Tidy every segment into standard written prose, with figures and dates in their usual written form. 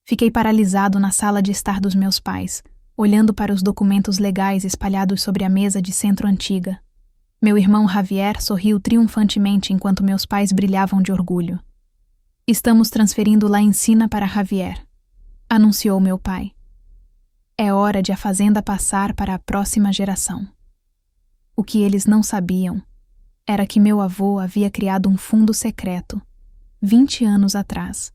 Fiquei paralisado na sala de estar dos meus pais, olhando para os documentos legais espalhados sobre a mesa de centro antiga. Meu irmão Javier sorriu triunfantemente enquanto meus pais brilhavam de orgulho. Estamos transferindo La Encina para Javier, anunciou meu pai. É hora de a fazenda passar para a próxima geração. O que eles não sabiam era que meu avô havia criado um fundo secreto, 20 anos atrás,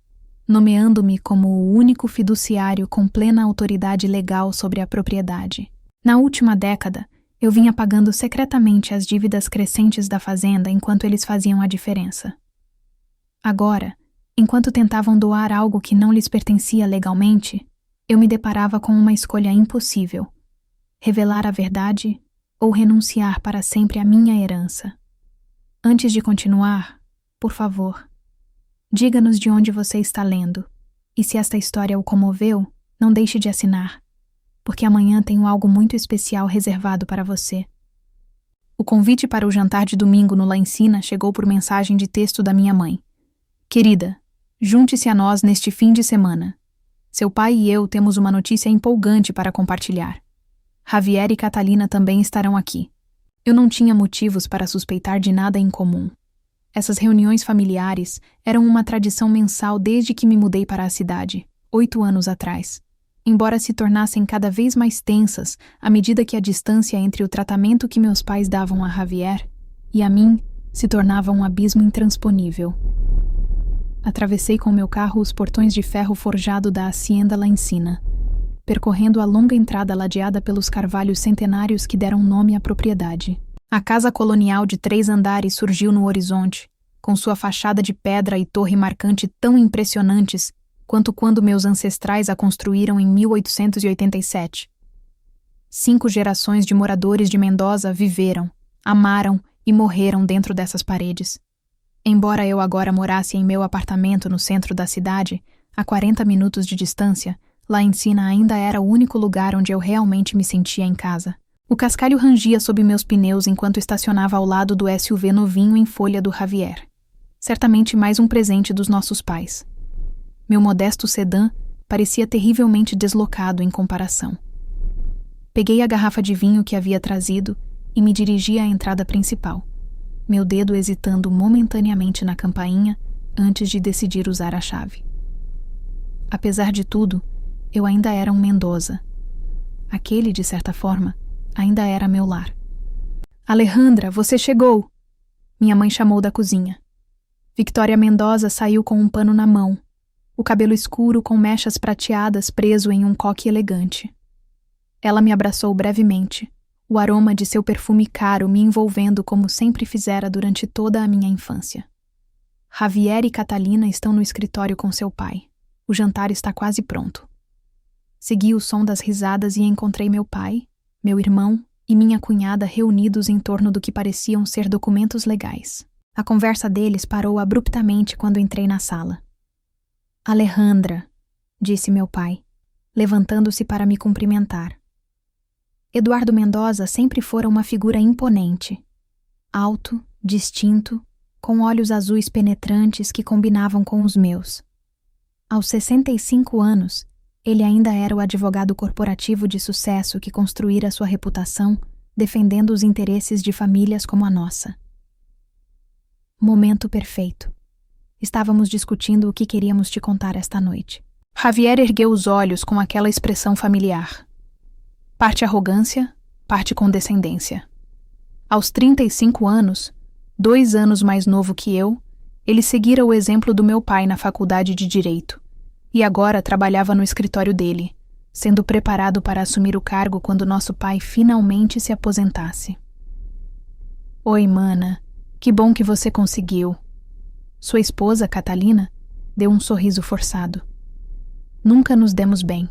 nomeando-me como o único fiduciário com plena autoridade legal sobre a propriedade. Na última década, eu vinha pagando secretamente as dívidas crescentes da fazenda enquanto eles faziam a diferença. Agora, enquanto tentavam doar algo que não lhes pertencia legalmente, eu me deparava com uma escolha impossível: revelar a verdade ou renunciar para sempre à minha herança. Antes de continuar, por favor, diga-nos de onde você está lendo, e se esta história o comoveu, não deixe de assinar, porque amanhã tenho algo muito especial reservado para você. O convite para o jantar de domingo no La Encina chegou por mensagem de texto da minha mãe. Querida, junte-se a nós neste fim de semana. Seu pai e eu temos uma notícia empolgante para compartilhar. Javier e Catalina também estarão aqui. Eu não tinha motivos para suspeitar de nada em comum. Essas reuniões familiares eram uma tradição mensal desde que me mudei para a cidade, 8 anos atrás, embora se tornassem cada vez mais tensas à medida que a distância entre o tratamento que meus pais davam a Javier e a mim se tornava um abismo intransponível. Atravessei com meu carro os portões de ferro forjado da Hacienda La Encina, percorrendo a longa entrada ladeada pelos carvalhos centenários que deram nome à propriedade. A casa colonial de 3 andares surgiu no horizonte, com sua fachada de pedra e torre marcante tão impressionantes quanto quando meus ancestrais a construíram em 1887. 5 gerações de moradores de Mendoza viveram, amaram e morreram dentro dessas paredes. Embora eu agora morasse em meu apartamento no centro da cidade, a 40 minutos de distância, La Encina ainda era o único lugar onde eu realmente me sentia em casa. O cascalho rangia sob meus pneus enquanto estacionava ao lado do SUV novinho em folha do Javier. Certamente mais um presente dos nossos pais. Meu modesto sedã parecia terrivelmente deslocado em comparação. Peguei a garrafa de vinho que havia trazido e me dirigi à entrada principal, meu dedo hesitando momentaneamente na campainha antes de decidir usar a chave. Apesar de tudo, eu ainda era um Mendoza. Aquele, de certa forma, ainda era meu lar. Alejandra, você chegou! Minha mãe chamou da cozinha. Victoria Mendoza saiu com um pano na mão, o cabelo escuro com mechas prateadas preso em um coque elegante. Ela me abraçou brevemente, o aroma de seu perfume caro me envolvendo como sempre fizera durante toda a minha infância. Javier e Catalina estão no escritório com seu pai. O jantar está quase pronto. Segui o som das risadas e encontrei meu pai, meu irmão e minha cunhada reunidos em torno do que pareciam ser documentos legais. A conversa deles parou abruptamente quando entrei na sala. Alejandra, disse meu pai, levantando-se para me cumprimentar. Eduardo Mendoza sempre fora uma figura imponente. Alto, distinto, com olhos azuis penetrantes que combinavam com os meus. Aos 65 anos, ele ainda era o advogado corporativo de sucesso que construíra sua reputação defendendo os interesses de famílias como a nossa. Momento perfeito. Estávamos discutindo o que queríamos te contar esta noite. Javier ergueu os olhos com aquela expressão familiar. Parte arrogância, parte condescendência. Aos 35 anos, 2 anos mais novo que eu, ele seguira o exemplo do meu pai na faculdade de Direito, e agora trabalhava no escritório dele, sendo preparado para assumir o cargo quando nosso pai finalmente se aposentasse. Oi, mana, que bom que você conseguiu. Sua esposa, Catalina, deu um sorriso forçado. Nunca nos demos bem.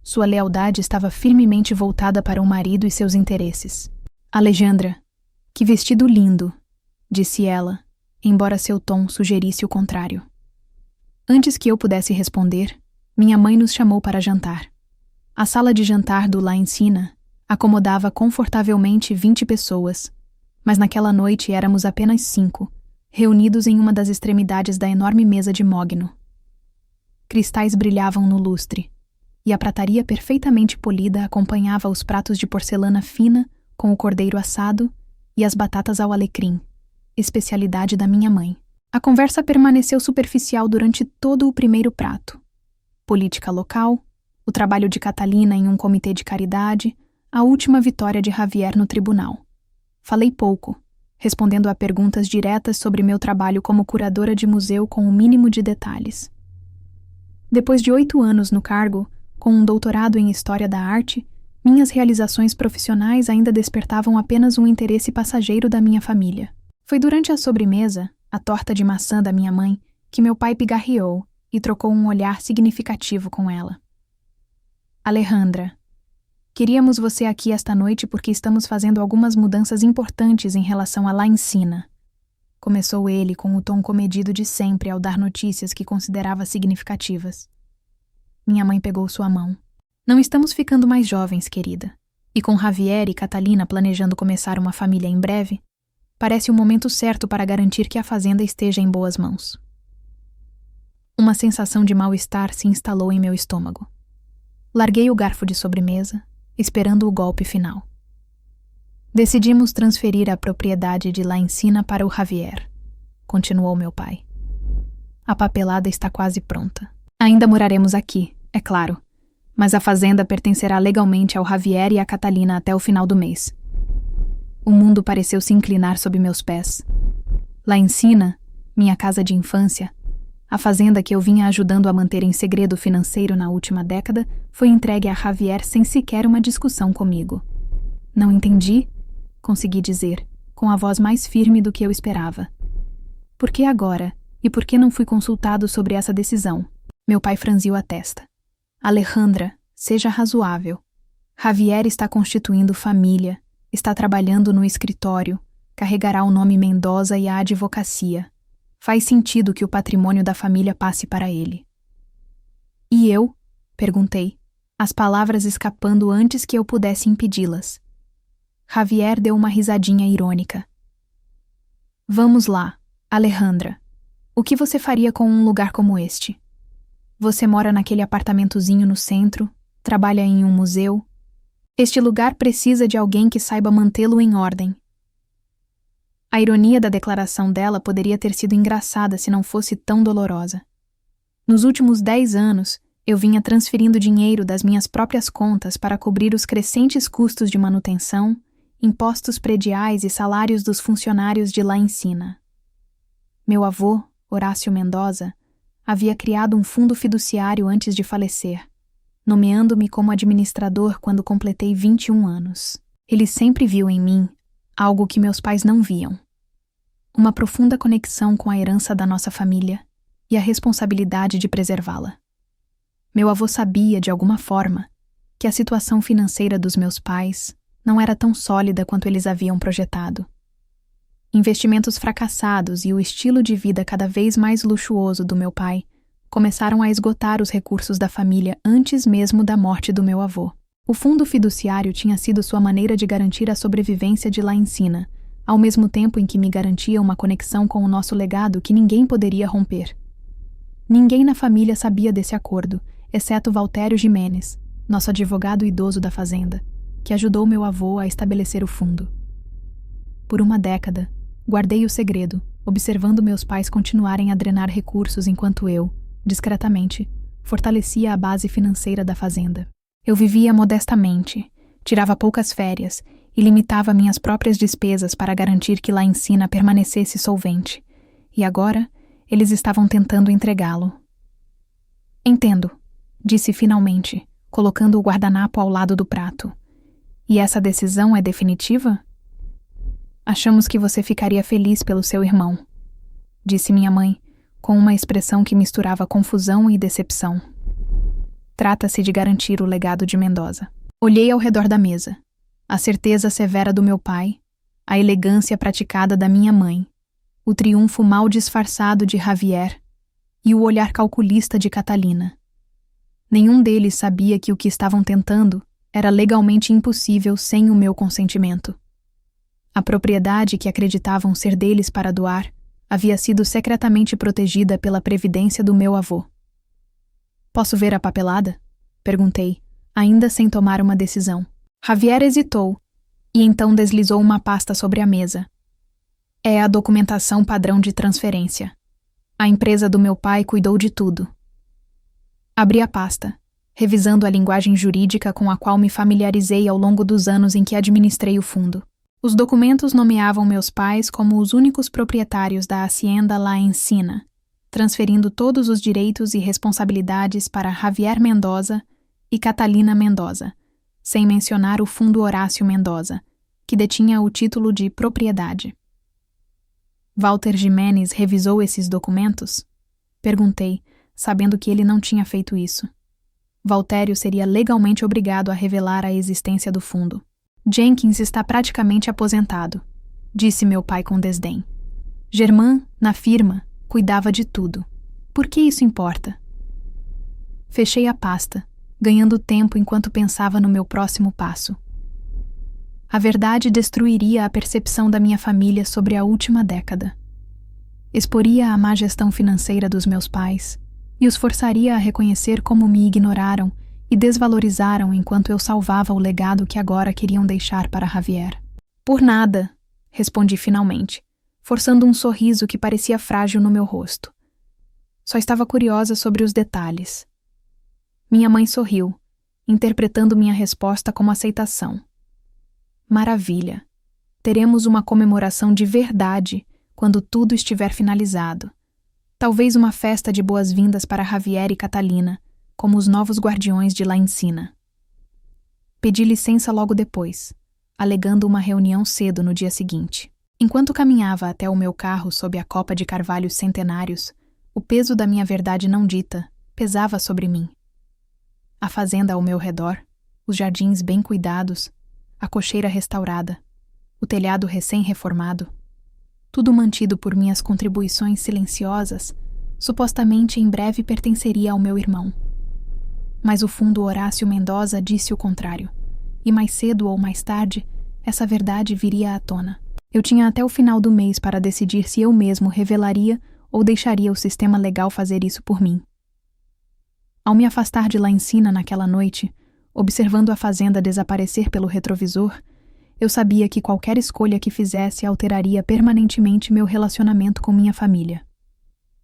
Sua lealdade estava firmemente voltada para o marido e seus interesses. Alejandra, que vestido lindo, disse ela, embora seu tom sugerisse o contrário. Antes que eu pudesse responder, minha mãe nos chamou para jantar. A sala de jantar do La Encina acomodava confortavelmente 20 pessoas, mas naquela noite éramos apenas 5, reunidos em uma das extremidades da enorme mesa de mogno. Cristais brilhavam no lustre, e a prataria perfeitamente polida acompanhava os pratos de porcelana fina com o cordeiro assado e as batatas ao alecrim, especialidade da minha mãe. A conversa permaneceu superficial durante todo o primeiro prato. Política local, o trabalho de Catalina em um comitê de caridade, a última vitória de Javier no tribunal. Falei pouco, respondendo a perguntas diretas sobre meu trabalho como curadora de museu com o mínimo de detalhes. Depois de 8 anos no cargo, com um doutorado em História da Arte, minhas realizações profissionais ainda despertavam apenas um interesse passageiro da minha família. Foi durante a sobremesa, a torta de maçã da minha mãe, que meu pai pigarreou e trocou um olhar significativo com ela. Alejandra, queríamos você aqui esta noite porque estamos fazendo algumas mudanças importantes em relação a La Encina. Começou ele com o tom comedido de sempre ao dar notícias que considerava significativas. Minha mãe pegou sua mão. Não estamos ficando mais jovens, querida. E com Javier e Catalina planejando começar uma família em breve, parece o momento certo para garantir que a fazenda esteja em boas mãos. Uma sensação de mal-estar se instalou em meu estômago. Larguei o garfo de sobremesa, esperando o golpe final. Decidimos transferir a propriedade de La Encina para o Javier, continuou meu pai. A papelada está quase pronta. Ainda moraremos aqui, é claro, mas a fazenda pertencerá legalmente ao Javier e à Catalina até o final do mês. O mundo pareceu se inclinar sob meus pés. La Encina, minha casa de infância, a fazenda que eu vinha ajudando a manter em segredo financeiro na última década, foi entregue a Javier sem sequer uma discussão comigo. Não entendi, consegui dizer, com a voz mais firme do que eu esperava. Por que agora? E por que não fui consultado sobre essa decisão? Meu pai franziu a testa. Alejandra, seja razoável. Javier está constituindo família, está trabalhando no escritório, carregará o nome Mendoza e a advocacia. Faz sentido que o patrimônio da família passe para ele. E eu? Perguntei, as palavras escapando antes que eu pudesse impedi-las. Javier deu uma risadinha irônica. Vamos lá, Alejandra. O que você faria com um lugar como este? Você mora naquele apartamentozinho no centro, trabalha em um museu. Este lugar precisa de alguém que saiba mantê-lo em ordem. A ironia da declaração dela poderia ter sido engraçada se não fosse tão dolorosa. Nos últimos 10 anos, eu vinha transferindo dinheiro das minhas próprias contas para cobrir os crescentes custos de manutenção, impostos prediais e salários dos funcionários de La Encina. Meu avô, Horácio Mendoza, havia criado um fundo fiduciário antes de falecer, nomeando-me como administrador quando completei 21 anos. Ele sempre viu em mim algo que meus pais não viam. Uma profunda conexão com a herança da nossa família e a responsabilidade de preservá-la. Meu avô sabia, de alguma forma, que a situação financeira dos meus pais não era tão sólida quanto eles haviam projetado. Investimentos fracassados e o estilo de vida cada vez mais luxuoso do meu pai começaram a esgotar os recursos da família antes mesmo da morte do meu avô. O fundo fiduciário tinha sido sua maneira de garantir a sobrevivência de La Encina, ao mesmo tempo em que me garantia uma conexão com o nosso legado que ninguém poderia romper. Ninguém na família sabia desse acordo, exceto Valtério Jimenez, nosso advogado idoso da fazenda, que ajudou meu avô a estabelecer o fundo. Por uma década, guardei o segredo, observando meus pais continuarem a drenar recursos enquanto eu, discretamente, fortalecia a base financeira da fazenda. Eu vivia modestamente, tirava poucas férias e limitava minhas próprias despesas para garantir que La Encina permanecesse solvente. E agora, eles estavam tentando entregá-lo. Entendo, disse finalmente, colocando o guardanapo ao lado do prato. E essa decisão é definitiva? Achamos que você ficaria feliz pelo seu irmão, disse minha mãe, com uma expressão que misturava confusão e decepção. Trata-se de garantir o legado de Mendoza. Olhei ao redor da mesa. A certeza severa do meu pai, a elegância praticada da minha mãe, o triunfo mal disfarçado de Javier e o olhar calculista de Catalina. Nenhum deles sabia que o que estavam tentando era legalmente impossível sem o meu consentimento. A propriedade que acreditavam ser deles para doar havia sido secretamente protegida pela previdência do meu avô. Posso ver a papelada? Perguntei, ainda sem tomar uma decisão. Javier hesitou e então deslizou uma pasta sobre a mesa. É a documentação padrão de transferência. A empresa do meu pai cuidou de tudo. Abri a pasta, revisando a linguagem jurídica com a qual me familiarizei ao longo dos anos em que administrei o fundo. Os documentos nomeavam meus pais como os únicos proprietários da hacienda La Encina, transferindo todos os direitos e responsabilidades para Javier Mendoza e Catalina Mendoza, sem mencionar o fundo Horácio Mendoza, que detinha o título de propriedade. Walter Jimenez revisou esses documentos? Perguntei, sabendo que ele não tinha feito isso. Valtério seria legalmente obrigado a revelar a existência do fundo. Jenkins está praticamente aposentado, disse meu pai com desdém. Germain, na firma, cuidava de tudo. Por que isso importa? Fechei a pasta, ganhando tempo enquanto pensava no meu próximo passo. A verdade destruiria a percepção da minha família sobre a última década. Exporia a má gestão financeira dos meus pais e os forçaria a reconhecer como me ignoraram e desvalorizaram enquanto eu salvava o legado que agora queriam deixar para Javier. Por nada, respondi finalmente, forçando um sorriso que parecia frágil no meu rosto. Só estava curiosa sobre os detalhes. Minha mãe sorriu, interpretando minha resposta como aceitação. Maravilha! Teremos uma comemoração de verdade quando tudo estiver finalizado. Talvez uma festa de boas-vindas para Javier e Catalina, como os novos guardiões de La Encina. Pedi licença logo depois, alegando uma reunião cedo no dia seguinte. Enquanto caminhava até o meu carro sob a copa de carvalhos centenários, o peso da minha verdade não dita pesava sobre mim. A fazenda ao meu redor, os jardins bem cuidados, a cocheira restaurada, o telhado recém-reformado, tudo mantido por minhas contribuições silenciosas, supostamente em breve pertenceria ao meu irmão. Mas o fundo Horácio Mendoza disse o contrário, e mais cedo ou mais tarde, essa verdade viria à tona. Eu tinha até o final do mês para decidir se eu mesmo revelaria ou deixaria o sistema legal fazer isso por mim. Ao me afastar de La Encina naquela noite, observando a fazenda desaparecer pelo retrovisor, eu sabia que qualquer escolha que fizesse alteraria permanentemente meu relacionamento com minha família.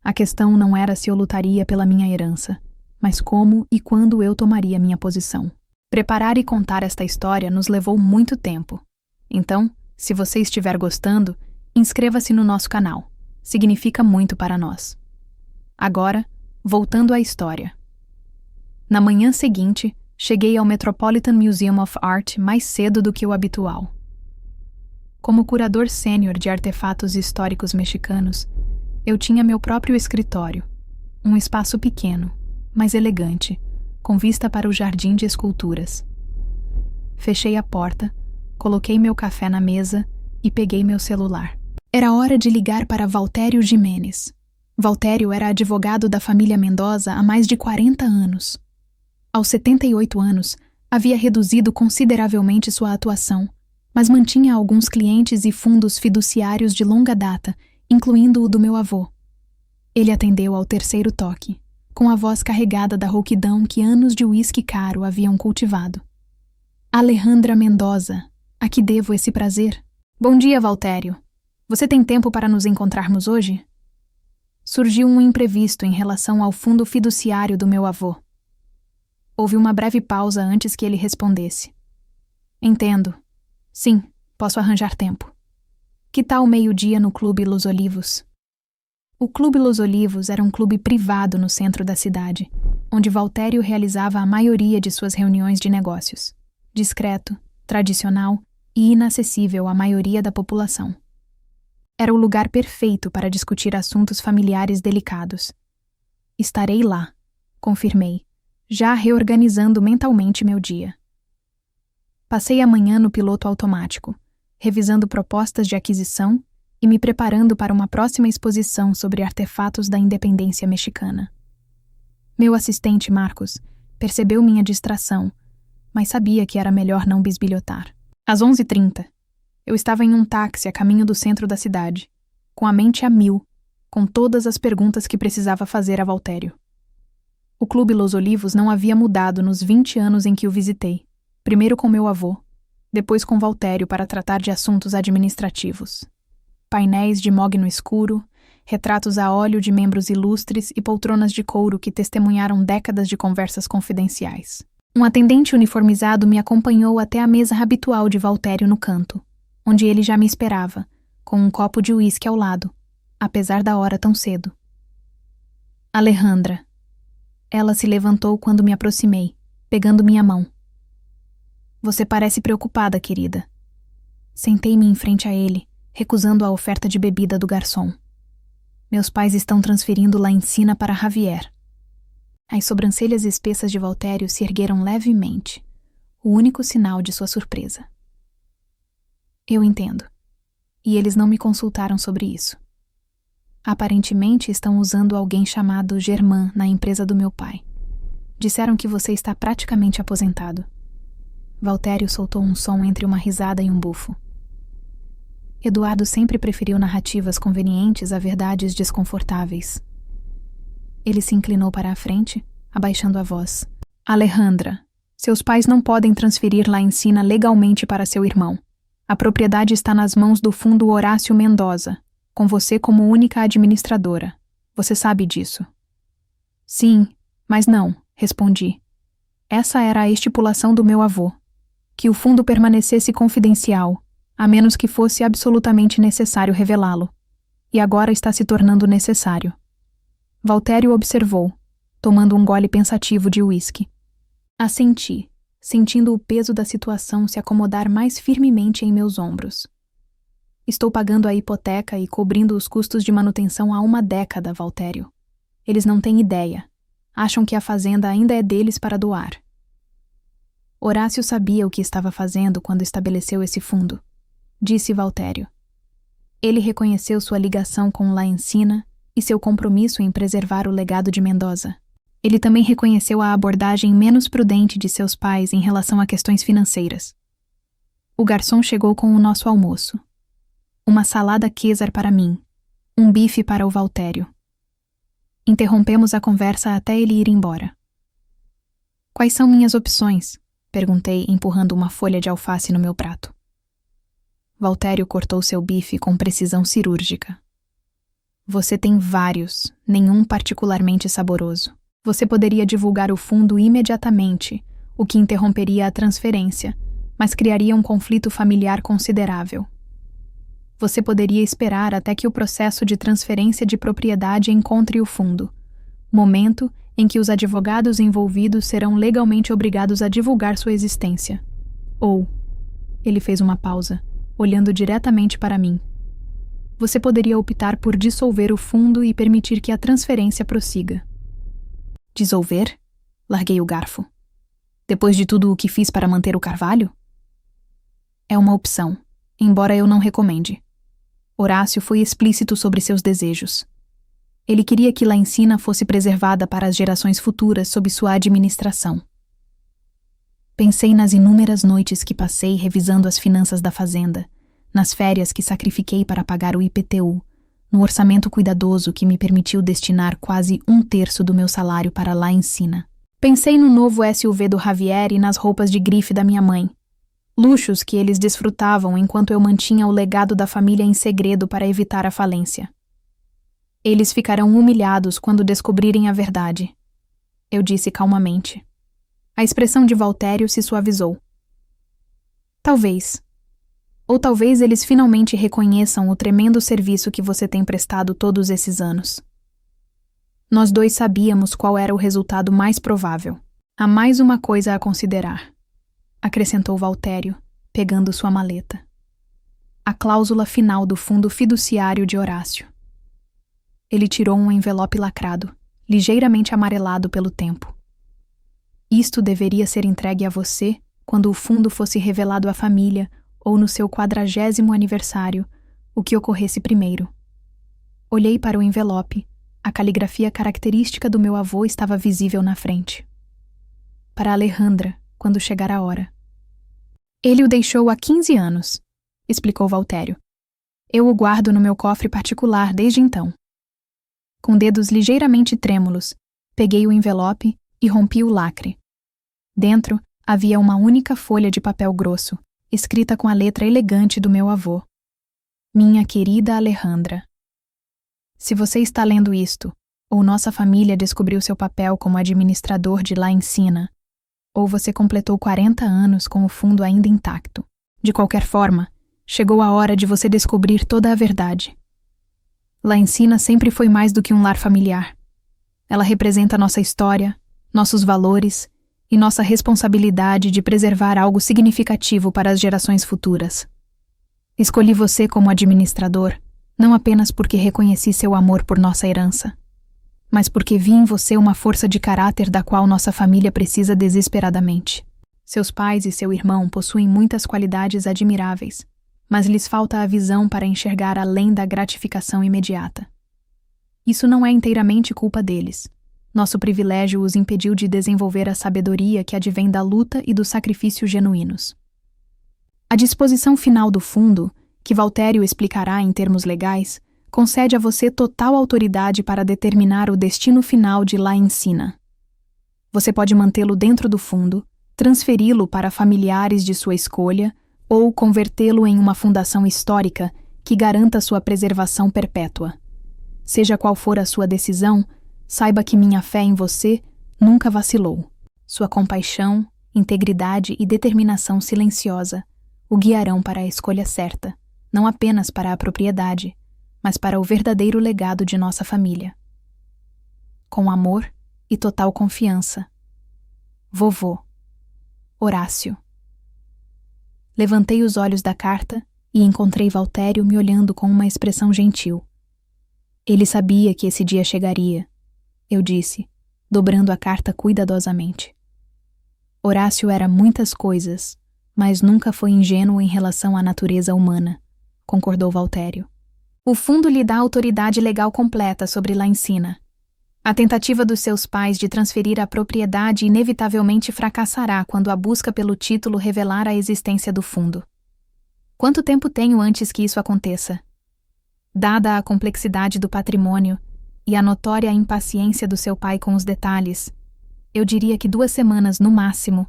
A questão não era se eu lutaria pela minha herança, mas como e quando eu tomaria minha posição. Preparar e contar esta história nos levou muito tempo. Então, se você estiver gostando, inscreva-se no nosso canal. Significa muito para nós. Agora, voltando à história. Na manhã seguinte, cheguei ao Metropolitan Museum of Art mais cedo do que o habitual. Como curador sênior de artefatos históricos mexicanos, eu tinha meu próprio escritório, um espaço pequeno, mas elegante, com vista para o jardim de esculturas. Fechei a porta, coloquei meu café na mesa e peguei meu celular. Era hora de ligar para Valtério Jimenez. Valtério era advogado da família Mendoza há mais de 40 anos. Aos 78 anos, havia reduzido consideravelmente sua atuação, mas mantinha alguns clientes e fundos fiduciários de longa data, incluindo o do meu avô. Ele atendeu ao terceiro toque, com a voz carregada da rouquidão que anos de uísque caro haviam cultivado. Alejandra Mendoza, a que devo esse prazer? Bom dia, Valtério. Você tem tempo para nos encontrarmos hoje? Surgiu um imprevisto em relação ao fundo fiduciário do meu avô. Houve uma breve pausa antes que ele respondesse. Entendo. Sim, posso arranjar tempo. Que tal meio-dia no Clube Los Olivos? O Clube Los Olivos era um clube privado no centro da cidade, onde Valtério realizava a maioria de suas reuniões de negócios. Discreto, tradicional e inacessível à maioria da população. Era o lugar perfeito para discutir assuntos familiares delicados. Estarei lá, confirmei, já reorganizando mentalmente meu dia. Passei a manhã no piloto automático, revisando propostas de aquisição e me preparando para uma próxima exposição sobre artefatos da independência mexicana. Meu assistente, Marcos, percebeu minha distração, mas sabia que era melhor não bisbilhotar. Às 11h30, eu estava em um táxi a caminho do centro da cidade, com a mente a mil, com todas as perguntas que precisava fazer a Valtério. O Clube Los Olivos não havia mudado nos 20 anos em que o visitei. Primeiro com meu avô, depois com Valtério para tratar de assuntos administrativos. Painéis de mogno escuro, retratos a óleo de membros ilustres e poltronas de couro que testemunharam décadas de conversas confidenciais. Um atendente uniformizado me acompanhou até a mesa habitual de Valtério no canto, onde ele já me esperava, com um copo de uísque ao lado, apesar da hora tão cedo. Alejandra. Ela se levantou quando me aproximei, pegando minha mão. Você parece preocupada, querida. Sentei-me em frente a ele, recusando a oferta de bebida do garçom. Meus pais estão transferindo La Encina para Javier. As sobrancelhas espessas de Valtério se ergueram levemente, o único sinal de sua surpresa. Eu entendo. E eles não me consultaram sobre isso. Aparentemente estão usando alguém chamado Germain na empresa do meu pai. Disseram que você está praticamente aposentado. Valtério soltou um som entre uma risada e um bufo. Eduardo sempre preferiu narrativas convenientes a verdades desconfortáveis. Ele se inclinou para a frente, abaixando a voz. Alejandra, seus pais não podem transferir La Encina legalmente para seu irmão. A propriedade está nas mãos do fundo Horácio Mendoza, com você como única administradora. Você sabe disso? Sim, mas não, respondi. Essa era a estipulação do meu avô. Que o fundo permanecesse confidencial, a menos que fosse absolutamente necessário revelá-lo. E agora está se tornando necessário. Valtério observou, tomando um gole pensativo de uísque. Assenti, sentindo o peso da situação se acomodar mais firmemente em meus ombros. Estou pagando a hipoteca e cobrindo os custos de manutenção há uma década, Valtério. Eles não têm ideia. Acham que a fazenda ainda é deles para doar. Horácio sabia o que estava fazendo quando estabeleceu esse fundo, disse Valtério. Ele reconheceu sua ligação com La Encina e seu compromisso em preservar o legado de Mendoza. Ele também reconheceu a abordagem menos prudente de seus pais em relação a questões financeiras. O garçom chegou com o nosso almoço. Uma salada César para mim, um bife para o Valtério. Interrompemos a conversa até ele ir embora. Quais são minhas opções? Perguntei, empurrando uma folha de alface no meu prato. Valtério cortou seu bife com precisão cirúrgica. Você tem vários, nenhum particularmente saboroso. Você poderia divulgar o fundo imediatamente, o que interromperia a transferência, mas criaria um conflito familiar considerável. Você poderia esperar até que o processo de transferência de propriedade encontre o fundo, momento em que os advogados envolvidos serão legalmente obrigados a divulgar sua existência. Ou, ele fez uma pausa, olhando diretamente para mim. Você poderia optar por dissolver o fundo e permitir que a transferência prossiga. Dissolver? Larguei o garfo. Depois de tudo o que fiz para manter o carvalho? É uma opção, embora eu não recomende. Horácio foi explícito sobre seus desejos. Ele queria que La Encina fosse preservada para as gerações futuras sob sua administração. Pensei nas inúmeras noites que passei revisando as finanças da fazenda, nas férias que sacrifiquei para pagar o IPTU, no orçamento cuidadoso que me permitiu destinar quase 1/3 do meu salário para La Encina. Pensei no novo SUV do Javier e nas roupas de grife da minha mãe. Luxos que eles desfrutavam enquanto eu mantinha o legado da família em segredo para evitar a falência. Eles ficarão humilhados quando descobrirem a verdade, eu disse calmamente. A expressão de Valtério se suavizou. Talvez. Ou talvez eles finalmente reconheçam o tremendo serviço que você tem prestado todos esses anos. Nós dois sabíamos qual era o resultado mais provável. Há mais uma coisa a considerar, acrescentou Valtério, pegando sua maleta. A cláusula final do fundo fiduciário de Horácio. Ele tirou um envelope lacrado, ligeiramente amarelado pelo tempo. Isto deveria ser entregue a você quando o fundo fosse revelado à família ou no seu 40º aniversário, o que ocorresse primeiro. Olhei para o envelope. A caligrafia característica do meu avô estava visível na frente. Para Alejandra, quando chegar a hora. Ele o deixou há 15 anos, explicou Valtério. Eu o guardo no meu cofre particular desde então. Com dedos ligeiramente trêmulos, Peguei o envelope e rompi o lacre. Dentro havia uma única folha de papel grosso, escrita com a letra elegante do meu avô. Minha querida Alejandra. Se você está lendo isto, ou nossa família descobriu seu papel como administrador de La Encina, ou você completou 40 anos com o fundo ainda intacto. De qualquer forma, chegou a hora de você descobrir toda a verdade. La Encina sempre foi mais do que um lar familiar. Ela representa nossa história, nossos valores e nossa responsabilidade de preservar algo significativo para as gerações futuras. Escolhi você como administrador, não apenas porque reconheci seu amor por nossa herança, mas porque vi em você uma força de caráter da qual nossa família precisa desesperadamente. Seus pais e seu irmão possuem muitas qualidades admiráveis, mas lhes falta a visão para enxergar além da gratificação imediata. Isso não é inteiramente culpa deles. Nosso privilégio os impediu de desenvolver a sabedoria que advém da luta e do sacrifício genuínos. A disposição final do fundo, que Valtério explicará em termos legais, concede a você total autoridade para determinar o destino final de La Encina. Você pode mantê-lo dentro do fundo, transferi-lo para familiares de sua escolha ou convertê-lo em uma fundação histórica que garanta sua preservação perpétua. Seja qual for a sua decisão, saiba que minha fé em você nunca vacilou. Sua compaixão, integridade e determinação silenciosa o guiarão para a escolha certa, não apenas para a propriedade, mas para o verdadeiro legado de nossa família. Com amor e total confiança. Vovô. Horácio. Levantei os olhos da carta e encontrei Valtério me olhando com uma expressão gentil. Ele sabia que esse dia chegaria, eu disse, dobrando a carta cuidadosamente. Horácio era muitas coisas, mas nunca foi ingênuo em relação à natureza humana, concordou Valtério. O fundo lhe dá autoridade legal completa sobre La Encina. A tentativa dos seus pais de transferir a propriedade inevitavelmente fracassará quando a busca pelo título revelar a existência do fundo. Quanto tempo tenho antes que isso aconteça? Dada a complexidade do patrimônio e a notória impaciência do seu pai com os detalhes, eu diria que 2 semanas no máximo,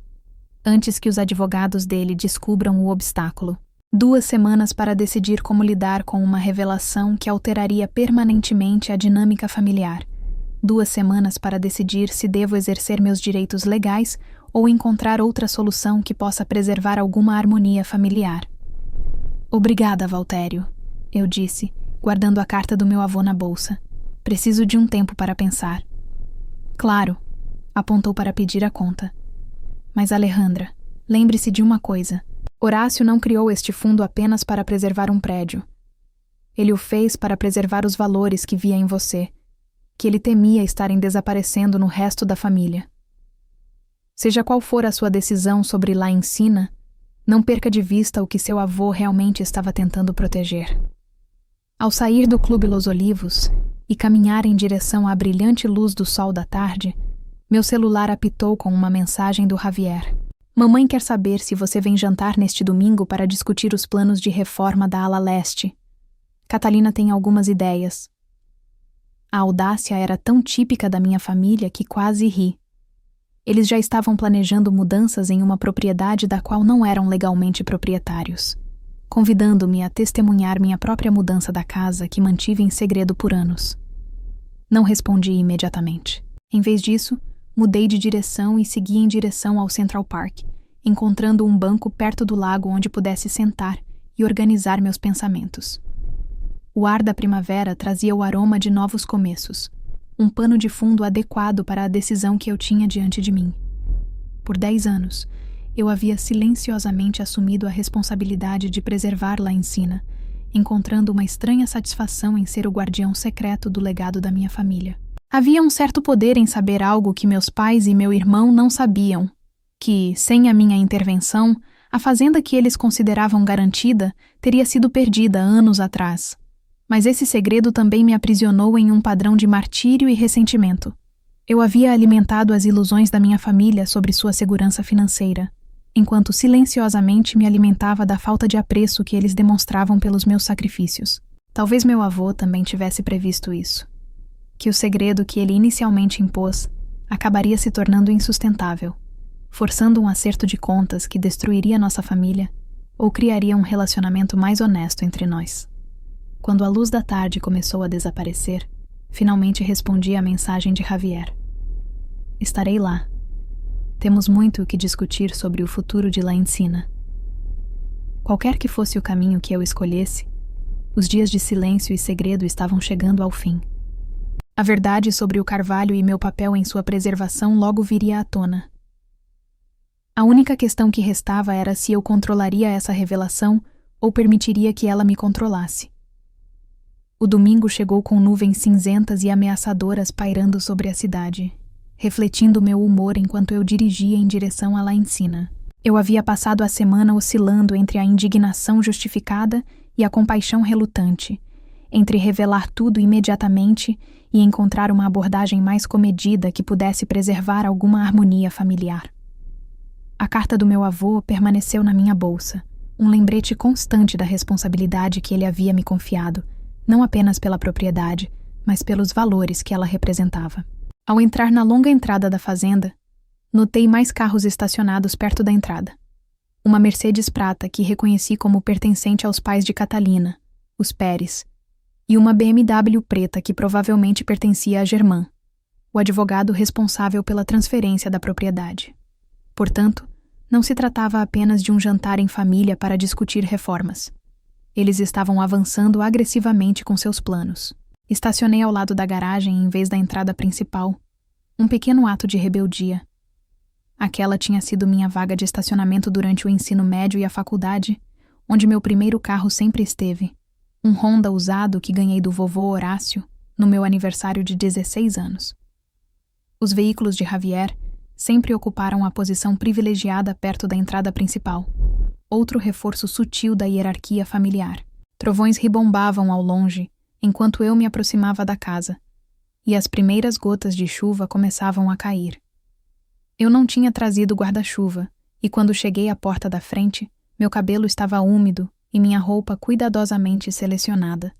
antes que os advogados dele descubram o obstáculo. 2 semanas para decidir como lidar com uma revelação que alteraria permanentemente a dinâmica familiar. 2 semanas para decidir se devo exercer meus direitos legais ou encontrar outra solução que possa preservar alguma harmonia familiar. Obrigada, Valtério, eu disse, guardando a carta do meu avô na bolsa. Preciso de um tempo para pensar. Claro, apontou para pedir a conta. Mas, Alejandra, lembre-se de uma coisa. Horácio não criou este fundo apenas para preservar um prédio. Ele o fez para preservar os valores que via em você, que ele temia estarem desaparecendo no resto da família. Seja qual for a sua decisão sobre La Encina, não perca de vista o que seu avô realmente estava tentando proteger. Ao sair do Clube Los Olivos e caminhar em direção à brilhante luz do sol da tarde, meu celular apitou com uma mensagem do Javier. Mamãe quer saber se você vem jantar neste domingo para discutir os planos de reforma da ala leste. Catalina tem algumas ideias. A audácia era tão típica da minha família que quase ri. Eles já estavam planejando mudanças em uma propriedade da qual não eram legalmente proprietários, convidando-me a testemunhar minha própria mudança da casa que mantive em segredo por anos. Não respondi imediatamente. Em vez disso, mudei de direção e segui em direção ao Central Park, encontrando um banco perto do lago onde pudesse sentar e organizar meus pensamentos. O ar da primavera trazia o aroma de novos começos, um pano de fundo adequado para a decisão que eu tinha diante de mim. Por 10 anos, eu havia silenciosamente assumido a responsabilidade de preservar La Encina, encontrando uma estranha satisfação em ser o guardião secreto do legado da minha família. Havia um certo poder em saber algo que meus pais e meu irmão não sabiam, que, sem a minha intervenção, a fazenda que eles consideravam garantida teria sido perdida anos atrás. Mas esse segredo também me aprisionou em um padrão de martírio e ressentimento. Eu havia alimentado as ilusões da minha família sobre sua segurança financeira, enquanto silenciosamente me alimentava da falta de apreço que eles demonstravam pelos meus sacrifícios. Talvez meu avô também tivesse previsto isso. Que o segredo que ele inicialmente impôs acabaria se tornando insustentável, forçando um acerto de contas que destruiria nossa família ou criaria um relacionamento mais honesto entre nós. Quando a luz da tarde começou a desaparecer, finalmente respondi à mensagem de Javier. Estarei lá. Temos muito o que discutir sobre o futuro de La Encina. Qualquer que fosse o caminho que eu escolhesse, os dias de silêncio e segredo estavam chegando ao fim. A verdade sobre o carvalho e meu papel em sua preservação logo viria à tona. A única questão que restava era se eu controlaria essa revelação ou permitiria que ela me controlasse. O domingo chegou com nuvens cinzentas e ameaçadoras pairando sobre a cidade, refletindo meu humor enquanto eu dirigia em direção a La Encina. Eu havia passado a semana oscilando entre a indignação justificada e a compaixão relutante, entre revelar tudo imediatamente e encontrar uma abordagem mais comedida que pudesse preservar alguma harmonia familiar. A carta do meu avô permaneceu na minha bolsa, um lembrete constante da responsabilidade que ele havia me confiado, não apenas pela propriedade, mas pelos valores que ela representava. Ao entrar na longa entrada da fazenda, notei mais carros estacionados perto da entrada. Uma Mercedes prata que reconheci como pertencente aos pais de Catalina, os Pérez, e uma BMW preta que provavelmente pertencia a Germain, o advogado responsável pela transferência da propriedade. Portanto, não se tratava apenas de um jantar em família para discutir reformas. Eles estavam avançando agressivamente com seus planos. Estacionei ao lado da garagem em vez da entrada principal. Um pequeno ato de rebeldia. Aquela tinha sido minha vaga de estacionamento durante o ensino médio e a faculdade, onde meu primeiro carro sempre esteve. Um Honda usado que ganhei do vovô Horácio no meu aniversário de 16 anos. Os veículos de Javier sempre ocuparam a posição privilegiada perto da entrada principal, outro reforço sutil da hierarquia familiar. Trovões ribombavam ao longe enquanto eu me aproximava da casa, e as primeiras gotas de chuva começavam a cair. Eu não tinha trazido guarda-chuva, e quando cheguei à porta da frente, meu cabelo estava úmido e minha roupa cuidadosamente selecionada.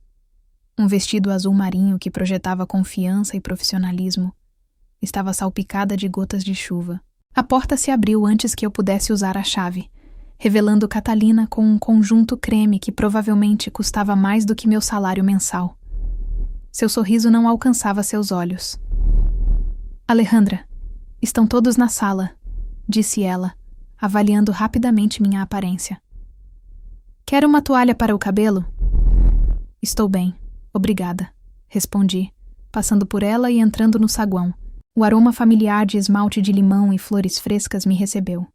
Um vestido azul marinho que projetava confiança e profissionalismo estava salpicada de gotas de chuva. A porta se abriu antes que eu pudesse usar a chave, revelando Catalina com um conjunto creme que provavelmente custava mais do que meu salário mensal. Seu sorriso não alcançava seus olhos. Alejandra, estão todos na sala, disse ela, avaliando rapidamente minha aparência. Quer uma toalha para o cabelo? Estou bem, obrigada, respondi, passando por ela e entrando no saguão. O aroma familiar de esmalte de limão e flores frescas me recebeu.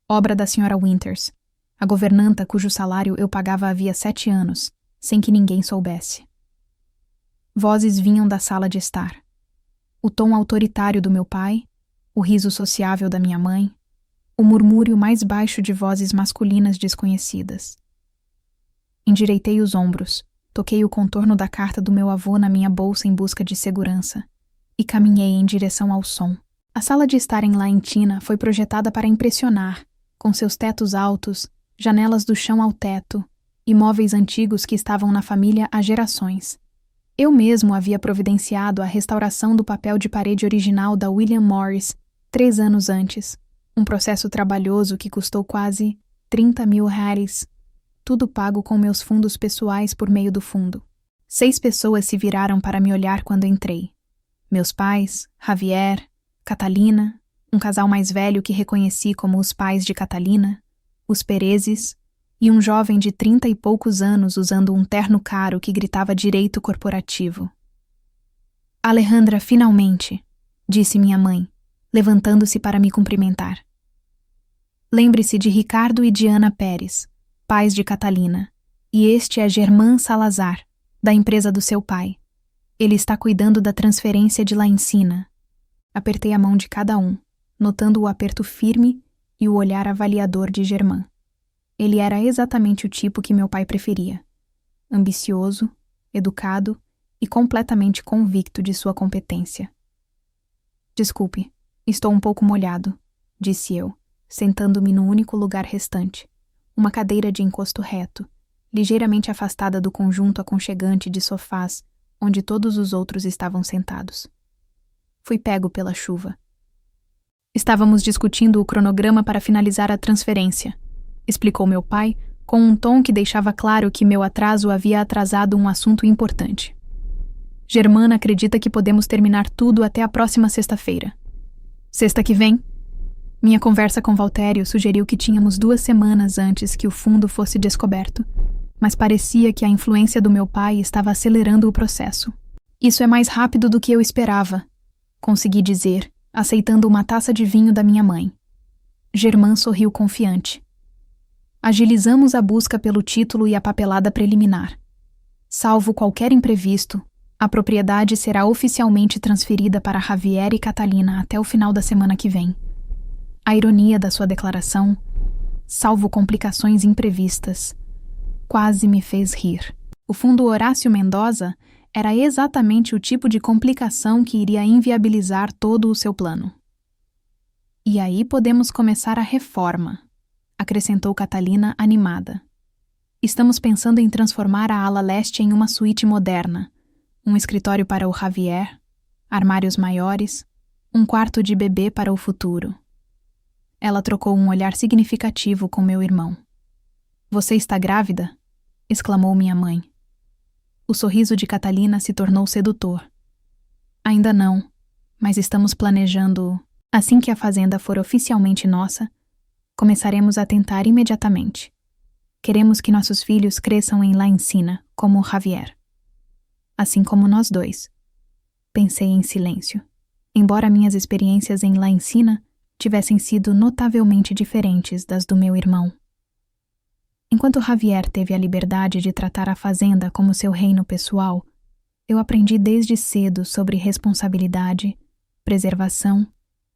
Obra da Sra. Winters, a governanta cujo salário eu pagava havia 7 anos, sem que ninguém soubesse. Vozes vinham da sala de estar. O tom autoritário do meu pai, o riso sociável da minha mãe, o murmúrio mais baixo de vozes masculinas desconhecidas. Endireitei os ombros, toquei o contorno da carta do meu avô na minha bolsa em busca de segurança e caminhei em direção ao som. A sala de estar em La Encina foi projetada para impressionar, com seus tetos altos, janelas do chão ao teto e móveis antigos que estavam na família há gerações. Eu mesmo havia providenciado a restauração do papel de parede original da William Morris 3 anos antes, um processo trabalhoso que custou quase 30 mil reais, tudo pago com meus fundos pessoais por meio do fundo. 6 pessoas se viraram para me olhar quando entrei. Meus pais, Javier, Catalina, um casal mais velho que reconheci como os pais de Catalina, os Perezes, e um jovem de 30 e poucos anos usando um terno caro que gritava direito corporativo. Alejandra, finalmente, disse minha mãe, levantando-se para me cumprimentar. Lembre-se de Ricardo e Diana Pérez, pais de Catalina, e este é Germain Salazar, da empresa do seu pai. Ele está cuidando da transferência de La Encina. Apertei a mão de cada um, notando o aperto firme e o olhar avaliador de Germain. Ele era exatamente o tipo que meu pai preferia. Ambicioso, educado e completamente convicto de sua competência. Desculpe, estou um pouco molhado, disse eu, sentando-me no único lugar restante, uma cadeira de encosto reto, ligeiramente afastada do conjunto aconchegante de sofás onde todos os outros estavam sentados. Fui pego pela chuva. Estávamos discutindo o cronograma para finalizar a transferência, explicou meu pai, com um tom que deixava claro que meu atraso havia atrasado um assunto importante. Germana acredita que podemos terminar tudo até a próxima sexta-feira. Sexta que vem? Minha conversa com Valtério sugeriu que tínhamos 2 semanas antes que o fundo fosse descoberto, mas parecia que a influência do meu pai estava acelerando o processo. Isso é mais rápido do que eu esperava, consegui dizer, aceitando uma taça de vinho da minha mãe. Germán sorriu confiante. Agilizamos a busca pelo título e a papelada preliminar. Salvo qualquer imprevisto, a propriedade será oficialmente transferida para Javier e Catalina até o final da semana que vem. A ironia da sua declaração, salvo complicações imprevistas, quase me fez rir. O fundo Horácio Mendoza era exatamente o tipo de complicação que iria inviabilizar todo o seu plano. E aí podemos começar a reforma, acrescentou Catalina animada. Estamos pensando em transformar a ala leste em uma suíte moderna, um escritório para o Javier, armários maiores, um quarto de bebê para o futuro. Ela trocou um olhar significativo com meu irmão. Você está grávida? Exclamou minha mãe. O sorriso de Catalina se tornou sedutor. Ainda não, mas estamos planejando. Assim que a fazenda for oficialmente nossa, começaremos a tentar imediatamente. Queremos que nossos filhos cresçam em La Encina, como Javier. Assim como nós dois. Pensei em silêncio. Embora minhas experiências em La Encina tivessem sido notavelmente diferentes das do meu irmão. Enquanto Javier teve a liberdade de tratar a fazenda como seu reino pessoal, eu aprendi desde cedo sobre responsabilidade, preservação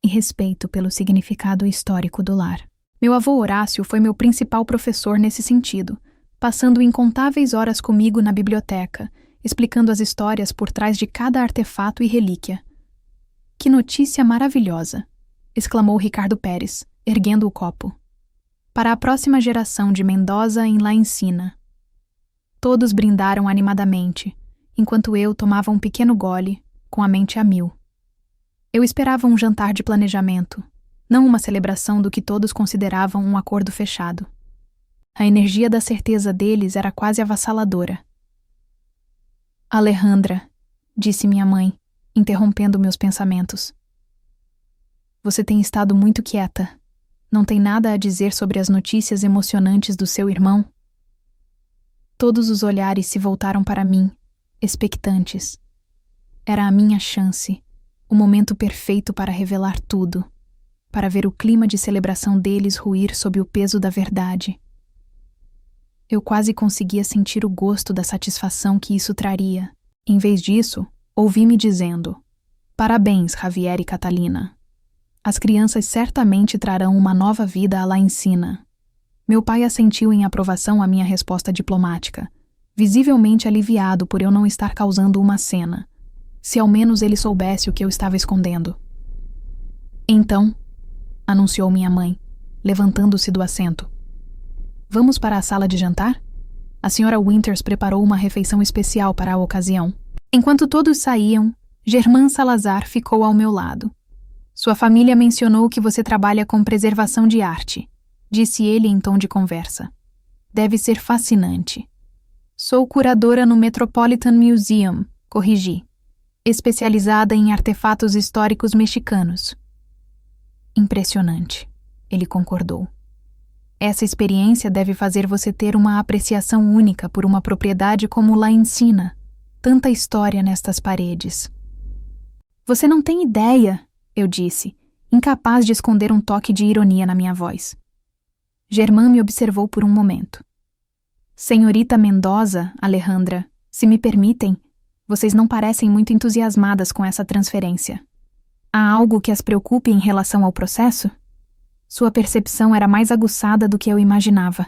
e respeito pelo significado histórico do lar. Meu avô Horácio foi meu principal professor nesse sentido, passando incontáveis horas comigo na biblioteca, explicando as histórias por trás de cada artefato e relíquia. Que notícia maravilhosa! Exclamou Ricardo Pérez, erguendo o copo. Para a próxima geração de Mendoza em La Encina. Todos brindaram animadamente, enquanto eu tomava um pequeno gole, com a mente a mil. Eu esperava um jantar de planejamento, não uma celebração do que todos consideravam um acordo fechado. A energia da certeza deles era quase avassaladora. Alejandra, disse minha mãe, interrompendo meus pensamentos. Você tem estado muito quieta. Não tem nada a dizer sobre as notícias emocionantes do seu irmão? Todos os olhares se voltaram para mim, expectantes. Era a minha chance, o momento perfeito para revelar tudo, para ver o clima de celebração deles ruir sob o peso da verdade. Eu quase conseguia sentir o gosto da satisfação que isso traria. Em vez disso, ouvi-me dizendo: Parabéns, Javier e Catalina. As crianças certamente trarão uma nova vida à La Encina. Meu pai assentiu em aprovação à minha resposta diplomática, visivelmente aliviado por eu não estar causando uma cena. Se ao menos ele soubesse o que eu estava escondendo. Então, anunciou minha mãe, levantando-se do assento. Vamos para a sala de jantar? A senhora Winters preparou uma refeição especial para a ocasião. Enquanto todos saíam, Germán Salazar ficou ao meu lado. Sua família mencionou que você trabalha com preservação de arte, disse ele em tom de conversa. Deve ser fascinante. Sou curadora no Metropolitan Museum, corrigi, especializada em artefatos históricos mexicanos. Impressionante, ele concordou. Essa experiência deve fazer você ter uma apreciação única por uma propriedade como La Encina. Tanta história nestas paredes. Você não tem ideia, eu disse, incapaz de esconder um toque de ironia na minha voz. Germán me observou por um momento. Senhorita Mendoza, Alejandra, se me permitem, vocês não parecem muito entusiasmadas com essa transferência. Há algo que as preocupe em relação ao processo? Sua percepção era mais aguçada do que eu imaginava.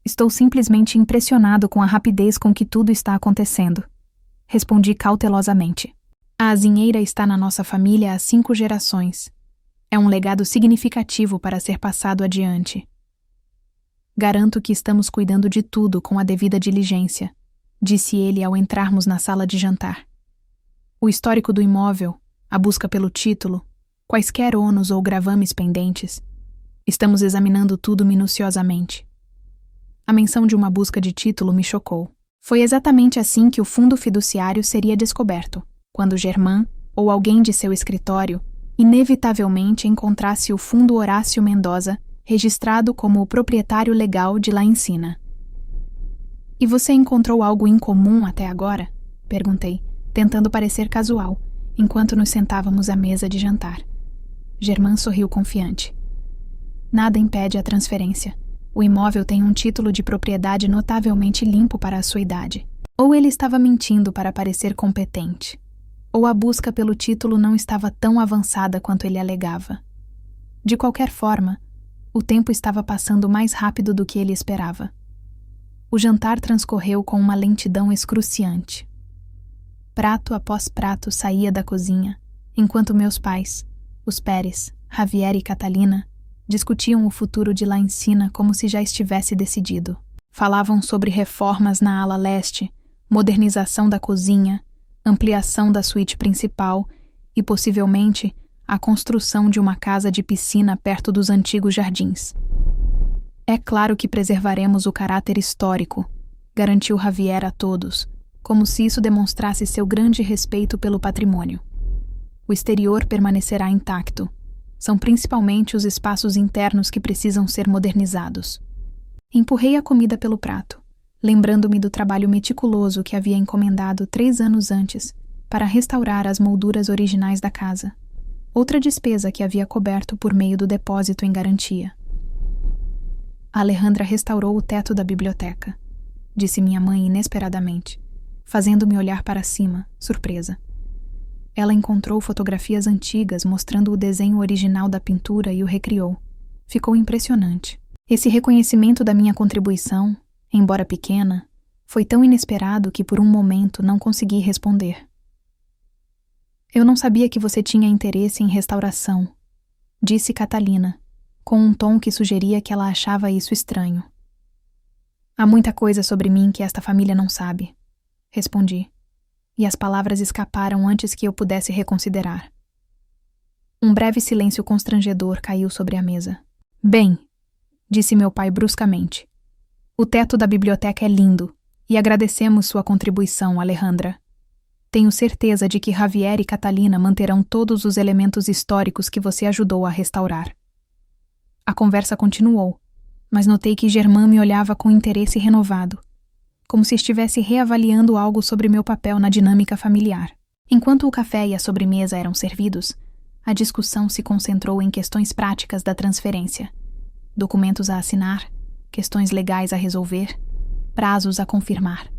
Estou simplesmente impressionado com a rapidez com que tudo está acontecendo. Respondi cautelosamente. A azinheira está na nossa família há 5 gerações. É um legado significativo para ser passado adiante. Garanto que estamos cuidando de tudo com a devida diligência, disse ele ao entrarmos na sala de jantar. O histórico do imóvel, a busca pelo título, quaisquer ônus ou gravames pendentes. Estamos examinando tudo minuciosamente. A menção de uma busca de título me chocou. Foi exatamente assim que o fundo fiduciário seria descoberto, quando Germain, ou alguém de seu escritório, inevitavelmente encontrasse o fundo Horácio Mendoza registrado como o proprietário legal de La Encina. E você encontrou algo incomum até agora? Perguntei, tentando parecer casual, enquanto nos sentávamos à mesa de jantar. Germain sorriu confiante. Nada impede a transferência. O imóvel tem um título de propriedade notavelmente limpo para a sua idade. Ou ele estava mentindo para parecer competente, ou a busca pelo título não estava tão avançada quanto ele alegava. De qualquer forma, o tempo estava passando mais rápido do que ele esperava. O jantar transcorreu com uma lentidão excruciante. Prato após prato saía da cozinha, enquanto meus pais, os Pérez, Javier e Catalina, discutiam o futuro de La Encina como se já estivesse decidido. Falavam sobre reformas na ala leste, modernização da cozinha, ampliação da suíte principal e, possivelmente, a construção de uma casa de piscina perto dos antigos jardins. É claro que preservaremos o caráter histórico, garantiu Javier a todos, como se isso demonstrasse seu grande respeito pelo patrimônio. O exterior permanecerá intacto. São principalmente os espaços internos que precisam ser modernizados. Empurrei a comida pelo prato, lembrando-me do trabalho meticuloso que havia encomendado 3 anos antes para restaurar as molduras originais da casa. Outra despesa que havia coberto por meio do depósito em garantia. Alejandra restaurou o teto da biblioteca, disse minha mãe inesperadamente, fazendo-me olhar para cima, surpresa. Ela encontrou fotografias antigas mostrando o desenho original da pintura e o recriou. Ficou impressionante. Esse reconhecimento da minha contribuição, embora pequena, foi tão inesperado que por um momento não consegui responder. Eu não sabia que você tinha interesse em restauração, disse Catalina, com um tom que sugeria que ela achava isso estranho. Há muita coisa sobre mim que esta família não sabe, respondi. E as palavras escaparam antes que eu pudesse reconsiderar. Um breve silêncio constrangedor caiu sobre a mesa. Bem, disse meu pai bruscamente. O teto da biblioteca é lindo, e agradecemos sua contribuição, Alejandra. Tenho certeza de que Javier e Catalina manterão todos os elementos históricos que você ajudou a restaurar. A conversa continuou, mas notei que Germain me olhava com interesse renovado, como se estivesse reavaliando algo sobre meu papel na dinâmica familiar. Enquanto o café e a sobremesa eram servidos, a discussão se concentrou em questões práticas da transferência. Documentos a assinar, questões legais a resolver, prazos a confirmar.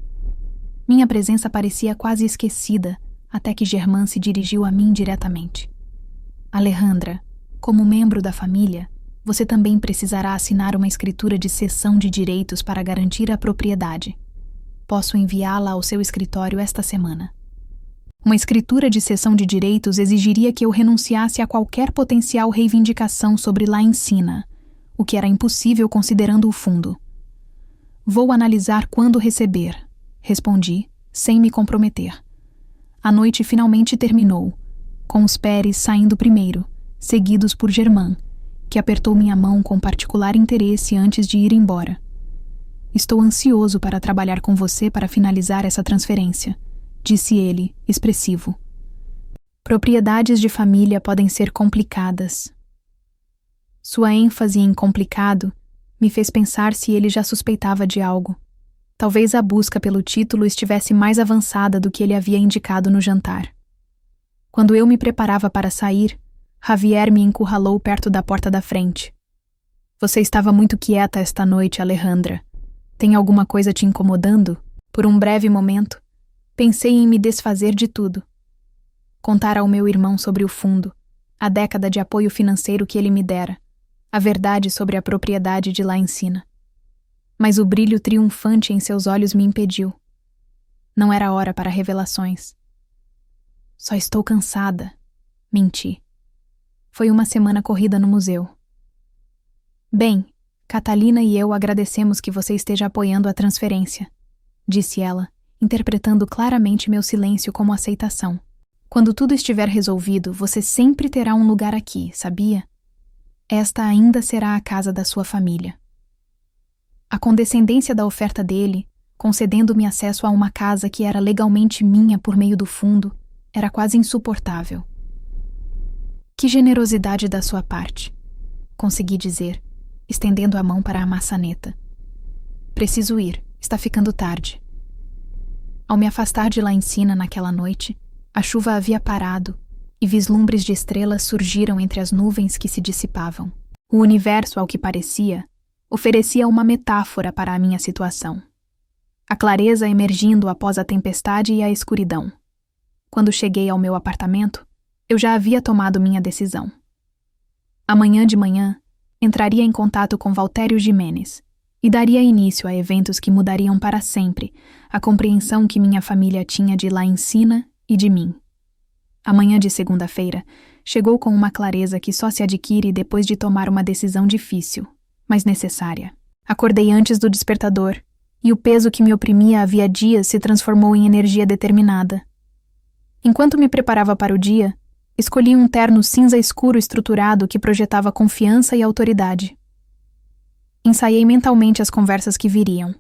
Minha presença parecia quase esquecida, até que Germain se dirigiu a mim diretamente. Alejandra, como membro da família, você também precisará assinar uma escritura de cessão de direitos para garantir a propriedade. Posso enviá-la ao seu escritório esta semana. Uma escritura de cessão de direitos exigiria que eu renunciasse a qualquer potencial reivindicação sobre La Encina, o que era impossível considerando o fundo. Vou analisar quando receber, respondi, sem me comprometer. A noite finalmente terminou, com os Pérez saindo primeiro, seguidos por Germain, que apertou minha mão com particular interesse antes de ir embora. Estou ansioso para trabalhar com você para finalizar essa transferência, disse ele, expressivo. Propriedades de família podem ser complicadas. Sua ênfase em complicado me fez pensar se ele já suspeitava de algo. Talvez a busca pelo título estivesse mais avançada do que ele havia indicado no jantar. Quando eu me preparava para sair, Javier me encurralou perto da porta da frente. Você estava muito quieta esta noite, Alejandra. Tem alguma coisa te incomodando? Por um breve momento, pensei em me desfazer de tudo. Contar ao meu irmão sobre o fundo, a década de apoio financeiro que ele me dera, a verdade sobre a propriedade de La Encina. Mas o brilho triunfante em seus olhos me impediu. Não era hora para revelações. Só estou cansada, menti. Foi uma semana corrida no museu. Bem, Catalina e eu agradecemos que você esteja apoiando a transferência, disse ela, interpretando claramente meu silêncio como aceitação. Quando tudo estiver resolvido, você sempre terá um lugar aqui, sabia? Esta ainda será a casa da sua família. A condescendência da oferta dele, concedendo-me acesso a uma casa que era legalmente minha por meio do fundo, era quase insuportável. Que generosidade da sua parte, consegui dizer, estendendo a mão para a maçaneta. Preciso ir, está ficando tarde. Ao me afastar de lá em cima naquela noite, a chuva havia parado e vislumbres de estrelas surgiram entre as nuvens que se dissipavam. O universo, ao que parecia, oferecia uma metáfora para a minha situação. A clareza emergindo após a tempestade e a escuridão. Quando cheguei ao meu apartamento, eu já havia tomado minha decisão. Amanhã de manhã, entraria em contato com Valtério Jimenez e daria início a eventos que mudariam para sempre a compreensão que minha família tinha de lá em cima e de mim. A manhã de segunda-feira chegou com uma clareza que só se adquire depois de tomar uma decisão difícil, mas necessária. Acordei antes do despertador, e o peso que me oprimia havia dias se transformou em energia determinada. Enquanto me preparava para o dia, escolhi um terno cinza escuro estruturado que projetava confiança e autoridade. Ensaiei mentalmente as conversas que viriam.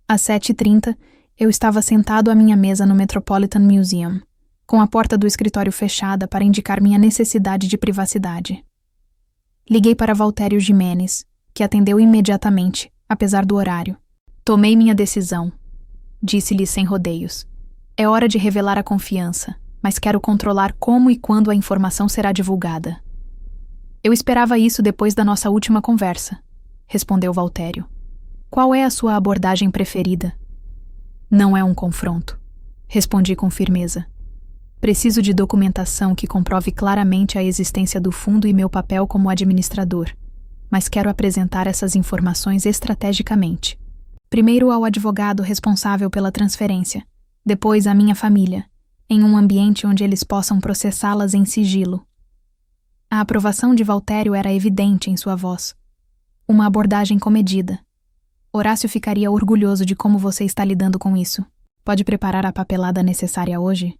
Às 7h30, eu estava sentado à minha mesa no Metropolitan Museum, com a porta do escritório fechada para indicar minha necessidade de privacidade. Liguei para Valtério Jimenez, que atendeu imediatamente, apesar do horário. Tomei minha decisão, disse-lhe sem rodeios. É hora de revelar a confiança, mas quero controlar como e quando a informação será divulgada. Eu esperava isso depois da nossa última conversa, respondeu Valtério. Qual é a sua abordagem preferida? Não é um confronto, respondi com firmeza. Preciso de documentação que comprove claramente a existência do fundo e meu papel como administrador, mas quero apresentar essas informações estrategicamente. Primeiro ao advogado responsável pela transferência, depois à minha família, em um ambiente onde eles possam processá-las em sigilo. A aprovação de Valtério era evidente em sua voz. Uma abordagem comedida. Horácio ficaria orgulhoso de como você está lidando com isso. Pode preparar a papelada necessária hoje?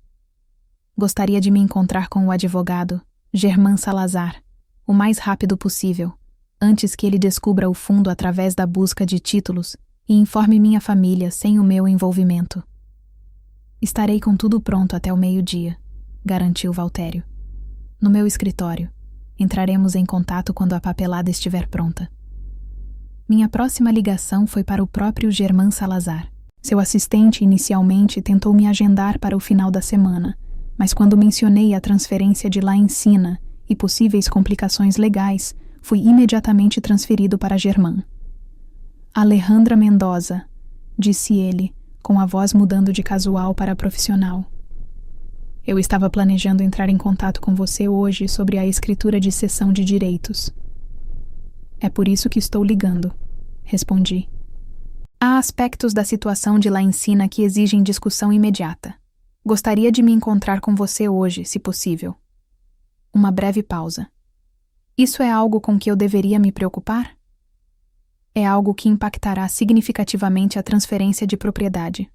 Gostaria de me encontrar com o advogado, Germán Salazar, o mais rápido possível, antes que ele descubra o fundo através da busca de títulos e informe minha família sem o meu envolvimento. Estarei com tudo pronto até o meio-dia, garantiu Valtério. No meu escritório. Entraremos em contato quando a papelada estiver pronta. Minha próxima ligação foi para o próprio Germán Salazar. Seu assistente inicialmente tentou me agendar para o final da semana, mas quando mencionei a transferência de lá em cima e possíveis complicações legais, fui imediatamente transferido para Germán. Alejandra Mendoza, disse ele, com a voz mudando de casual para profissional. Eu estava planejando entrar em contato com você hoje sobre a escritura de cessão de direitos. É por isso que estou ligando, respondi. Há aspectos da situação de lá em cima que exigem discussão imediata. Gostaria de me encontrar com você hoje, se possível. Uma breve pausa. Isso é algo com que eu deveria me preocupar? É algo que impactará significativamente a transferência de propriedade,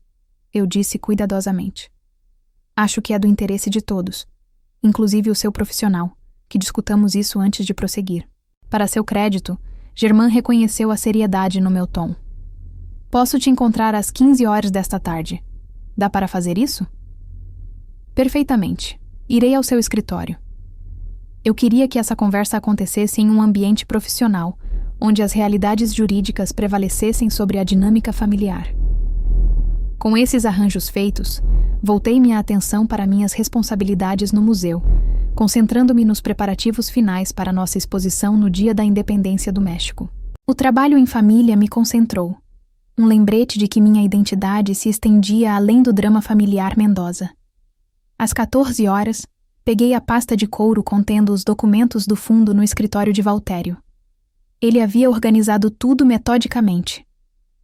eu disse cuidadosamente. Acho que é do interesse de todos, inclusive o seu profissional, que discutamos isso antes de prosseguir. Para seu crédito, Germán reconheceu a seriedade no meu tom. Posso te encontrar às 15 horas desta tarde. Dá para fazer isso? Perfeitamente. Irei ao seu escritório. Eu queria que essa conversa acontecesse em um ambiente profissional, onde as realidades jurídicas prevalecessem sobre a dinâmica familiar. Com esses arranjos feitos, voltei minha atenção para minhas responsabilidades no museu, concentrando-me nos preparativos finais para nossa exposição no Dia da Independência do México. O trabalho em família me concentrou, um lembrete de que minha identidade se estendia além do drama familiar Mendoza. Às 14 horas, peguei a pasta de couro contendo os documentos do fundo no escritório de Valtério. Ele havia organizado tudo metodicamente.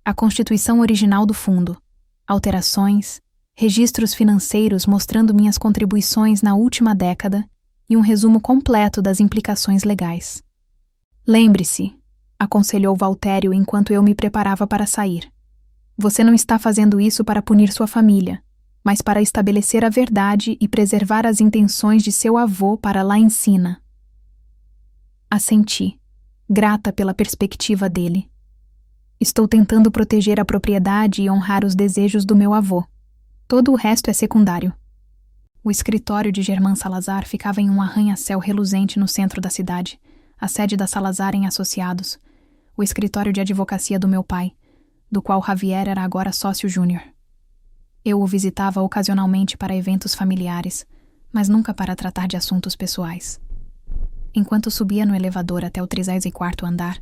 A constituição original do fundo, alterações, registros financeiros mostrando minhas contribuições na última década e um resumo completo das implicações legais. Lembre-se, aconselhou Valtério enquanto eu me preparava para sair. Você não está fazendo isso para punir sua família. mas para estabelecer a verdade e preservar as intenções de seu avô para lá em cima. Assenti, grata pela perspectiva dele. Estou tentando proteger a propriedade e honrar os desejos do meu avô. Todo o resto é secundário. O escritório de Germán Salazar ficava em um arranha-céu reluzente no centro da cidade, a sede da Salazar em Associados, o escritório de advocacia do meu pai, do qual Javier era agora sócio júnior. Eu o visitava ocasionalmente para eventos familiares, mas nunca para tratar de assuntos pessoais. Enquanto subia no elevador até o 34º andar,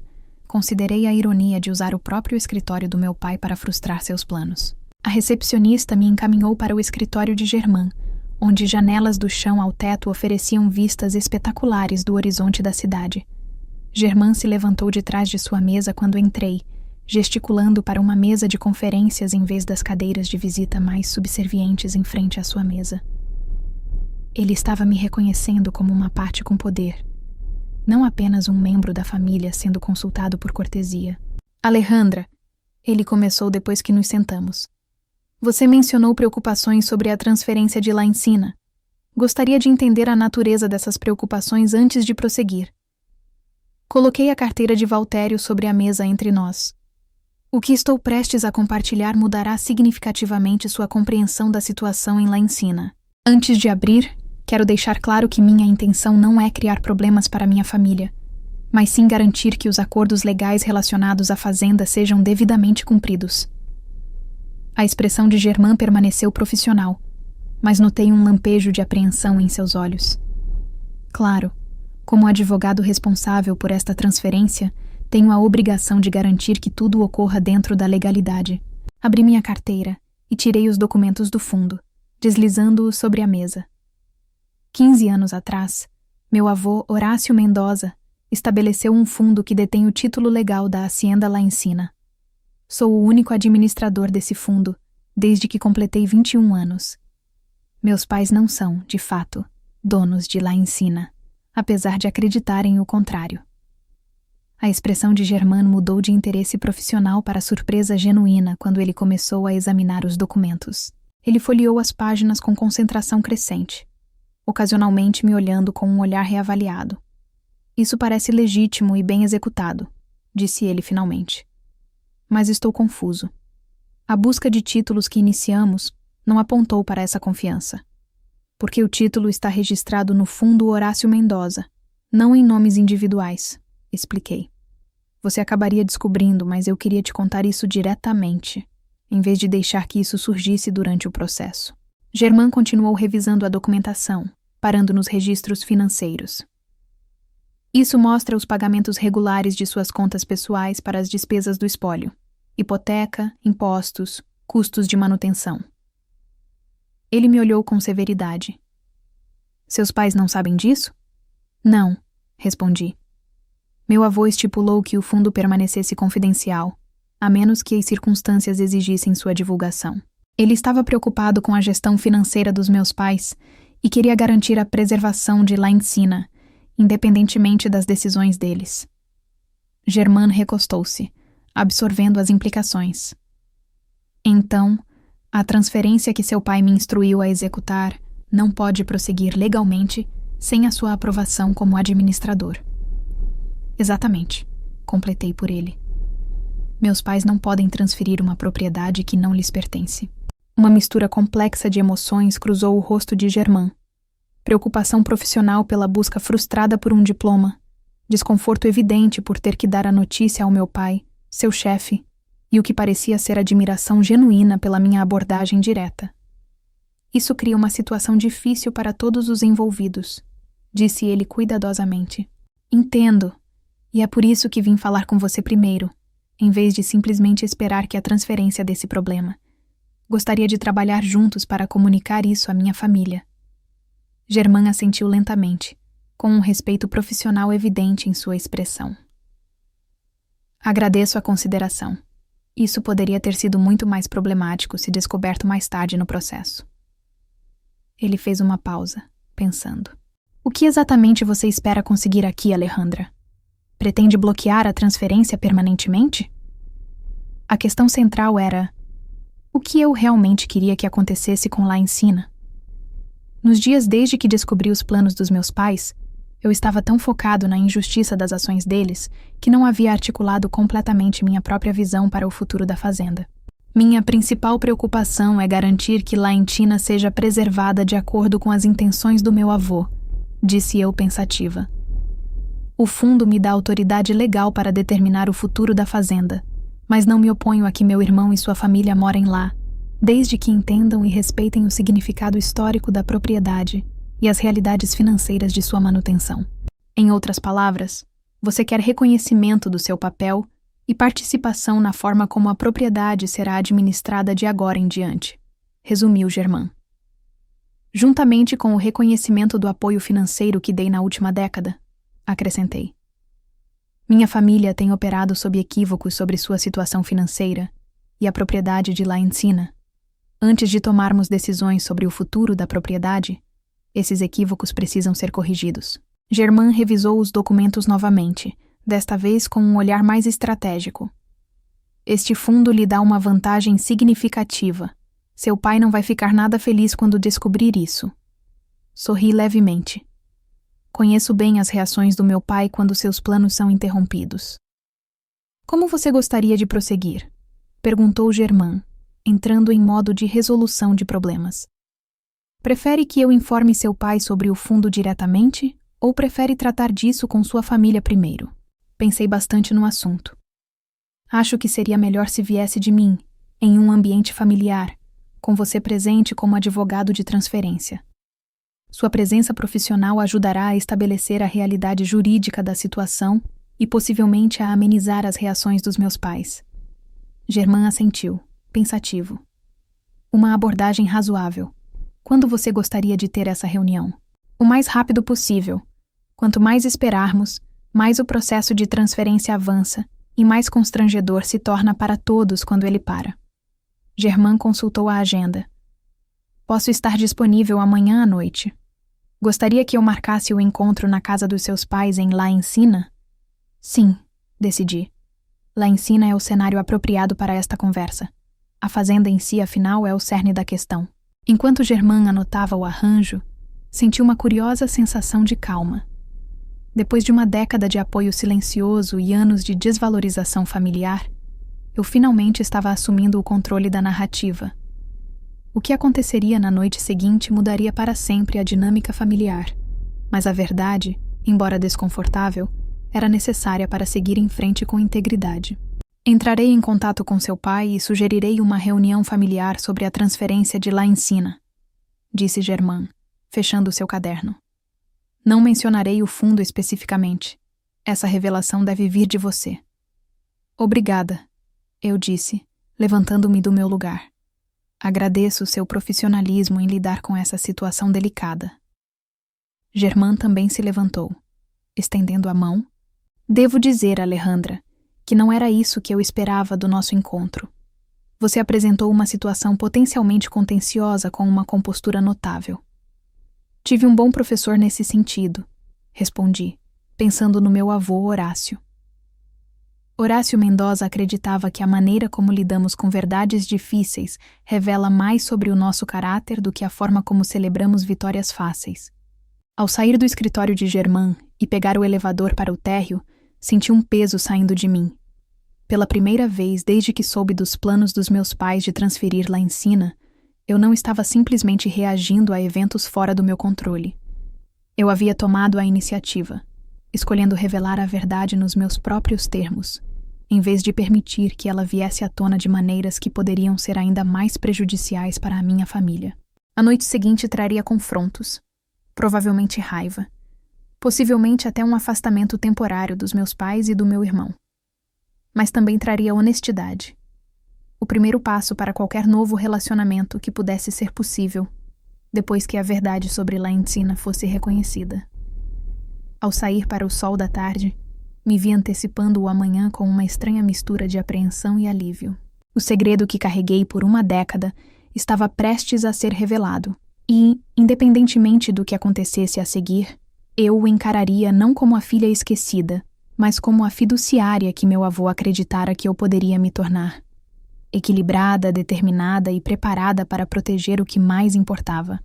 considerei a ironia de usar o próprio escritório do meu pai para frustrar seus planos. A recepcionista me encaminhou para o escritório de Germán, onde janelas do chão ao teto ofereciam vistas espetaculares do horizonte da cidade. Germán se levantou de trás de sua mesa quando entrei, gesticulando para uma mesa de conferências em vez das cadeiras de visita mais subservientes em frente à sua mesa. Ele estava me reconhecendo como uma parte com poder, não apenas um membro da família sendo consultado por cortesia. Alejandra, ele começou depois que nos sentamos. Você mencionou preocupações sobre a transferência de lá em cima. Gostaria de entender a natureza dessas preocupações antes de prosseguir. Coloquei a carteira de Valtério sobre a mesa entre nós. O que estou prestes a compartilhar mudará significativamente sua compreensão da situação em lá em cima. Antes de abrir, quero deixar claro que minha intenção não é criar problemas para minha família, mas sim garantir que os acordos legais relacionados à fazenda sejam devidamente cumpridos. A expressão de Germán permaneceu profissional, mas notei um lampejo de apreensão em seus olhos. Claro, como advogado responsável por esta transferência, tenho a obrigação de garantir que tudo ocorra dentro da legalidade. Abri minha carteira e tirei os documentos do fundo, deslizando-os sobre a mesa. 15 anos atrás, meu avô, Horácio Mendoza, estabeleceu um fundo que detém o título legal da hacienda lá em cima. Sou o único administrador desse fundo, desde que completei 21 anos. Meus pais não são, de fato, donos de lá em cima, apesar de acreditarem o contrário. A expressão de Germán mudou de interesse profissional para surpresa genuína quando ele começou a examinar os documentos. Ele folheou as páginas com concentração crescente, ocasionalmente me olhando com um olhar reavaliado. Isso parece legítimo e bem executado, disse ele finalmente. Mas estou confuso. A busca de títulos que iniciamos não apontou para essa confiança, porque o título está registrado no Fundo Horácio Mendoza, não em nomes individuais, expliquei. Você acabaria descobrindo, mas eu queria te contar isso diretamente, em vez de deixar que isso surgisse durante o processo. Germán continuou revisando a documentação, parando nos registros financeiros. Isso mostra os pagamentos regulares de suas contas pessoais para as despesas do espólio, hipoteca, impostos, custos de manutenção. Ele me olhou com severidade. Seus pais não sabem disso? Não, respondi. Meu avô estipulou que o fundo permanecesse confidencial, a menos que as circunstâncias exigissem sua divulgação. Ele estava preocupado com a gestão financeira dos meus pais e queria garantir a preservação de lá em cima, independentemente das decisões deles. Germán recostou-se, absorvendo as implicações. Então, a transferência que seu pai me instruiu a executar não pode prosseguir legalmente sem a sua aprovação como administrador. Exatamente, completei por ele. Meus pais não podem transferir uma propriedade que não lhes pertence. Uma mistura complexa de emoções cruzou o rosto de Germán. Preocupação profissional pela busca frustrada por um diploma, desconforto evidente por ter que dar a notícia ao meu pai, seu chefe, e o que parecia ser admiração genuína pela minha abordagem direta. Isso cria uma situação difícil para todos os envolvidos, disse ele cuidadosamente. Entendo, e é por isso que vim falar com você primeiro, em vez de simplesmente esperar que a transferência desse problema. Gostaria de trabalhar juntos para comunicar isso à minha família. Germán assentiu lentamente, com um respeito profissional evidente em sua expressão. Agradeço a consideração. Isso poderia ter sido muito mais problemático se descoberto mais tarde no processo. Ele fez uma pausa, pensando. O que exatamente você espera conseguir aqui, Alejandra? Pretende bloquear a transferência permanentemente? A questão central era: O que eu realmente queria que acontecesse com La Encina? Nos dias desde que descobri os planos dos meus pais, eu estava tão focado na injustiça das ações deles que não havia articulado completamente minha própria visão para o futuro da fazenda. Minha principal preocupação é garantir que La Encina seja preservada de acordo com as intenções do meu avô, disse eu pensativa. O fundo me dá autoridade legal para determinar o futuro da fazenda, mas não me oponho a que meu irmão e sua família morem lá, desde que entendam e respeitem o significado histórico da propriedade e as realidades financeiras de sua manutenção. Em outras palavras, você quer reconhecimento do seu papel e participação na forma como a propriedade será administrada de agora em diante, resumiu Germain. Juntamente com o reconhecimento do apoio financeiro que dei na última década, acrescentei. Minha família tem operado sob equívocos sobre sua situação financeira e a propriedade de La Encina. Antes de tomarmos decisões sobre o futuro da propriedade, esses equívocos precisam ser corrigidos. Germain revisou os documentos novamente, desta vez com um olhar mais estratégico. Este fundo lhe dá uma vantagem significativa. Seu pai não vai ficar nada feliz quando descobrir isso. Sorri levemente. Conheço bem as reações do meu pai quando seus planos são interrompidos. Como você gostaria de prosseguir? Perguntou Germain, entrando em modo de resolução de problemas. Prefere que eu informe seu pai sobre o fundo diretamente ou prefere tratar disso com sua família primeiro? Pensei bastante no assunto. Acho que seria melhor se viesse de mim, em um ambiente familiar, com você presente como advogado de transferência. Sua presença profissional ajudará a estabelecer a realidade jurídica da situação e possivelmente a amenizar as reações dos meus pais. Germain assentiu, pensativo. Uma abordagem razoável. Quando você gostaria de ter essa reunião? O mais rápido possível. Quanto mais esperarmos, mais o processo de transferência avança e mais constrangedor se torna para todos quando ele para. Germain consultou a agenda. Posso estar disponível amanhã à noite. Gostaria que eu marcasse o encontro na casa dos seus pais em La Encina? Sim, decidi. La Encina é o cenário apropriado para esta conversa. A fazenda em si, afinal, é o cerne da questão. Enquanto Germain anotava o arranjo, senti uma curiosa sensação de calma. Depois de uma década de apoio silencioso e anos de desvalorização familiar, eu finalmente estava assumindo o controle da narrativa. O que aconteceria na noite seguinte mudaria para sempre a dinâmica familiar, mas a verdade, embora desconfortável, era necessária para seguir em frente com integridade. Entrarei em contato com seu pai e sugerirei uma reunião familiar sobre a transferência de La Encina, disse Germain, fechando seu caderno. Não mencionarei o fundo especificamente. Essa revelação deve vir de você. Obrigada, eu disse, levantando-me do meu lugar. Agradeço o seu profissionalismo em lidar com essa situação delicada. Germain também se levantou, estendendo a mão. Devo dizer, Alejandra, que não era isso que eu esperava do nosso encontro. Você apresentou uma situação potencialmente contenciosa com uma compostura notável. Tive um bom professor nesse sentido, respondi, pensando no meu avô Horácio. Horácio Mendoza acreditava que a maneira como lidamos com verdades difíceis revela mais sobre o nosso caráter do que a forma como celebramos vitórias fáceis. Ao sair do escritório de Germain e pegar o elevador para o térreo, senti um peso saindo de mim. Pela primeira vez desde que soube dos planos dos meus pais de transferir La Encina, eu não estava simplesmente reagindo a eventos fora do meu controle. Eu havia tomado a iniciativa, escolhendo revelar a verdade nos meus próprios termos, em vez de permitir que ela viesse à tona de maneiras que poderiam ser ainda mais prejudiciais para a minha família. A noite seguinte traria confrontos, provavelmente raiva, possivelmente até um afastamento temporário dos meus pais e do meu irmão. Mas também traria honestidade. O primeiro passo para qualquer novo relacionamento que pudesse ser possível, depois que a verdade sobre La Encina fosse reconhecida. Ao sair para o sol da tarde, me vi antecipando o amanhã com uma estranha mistura de apreensão e alívio. O segredo que carreguei por uma década estava prestes a ser revelado, e, independentemente do que acontecesse a seguir, eu o encararia não como a filha esquecida, mas como a fiduciária que meu avô acreditara que eu poderia me tornar. equilibrada, determinada e preparada para proteger o que mais importava.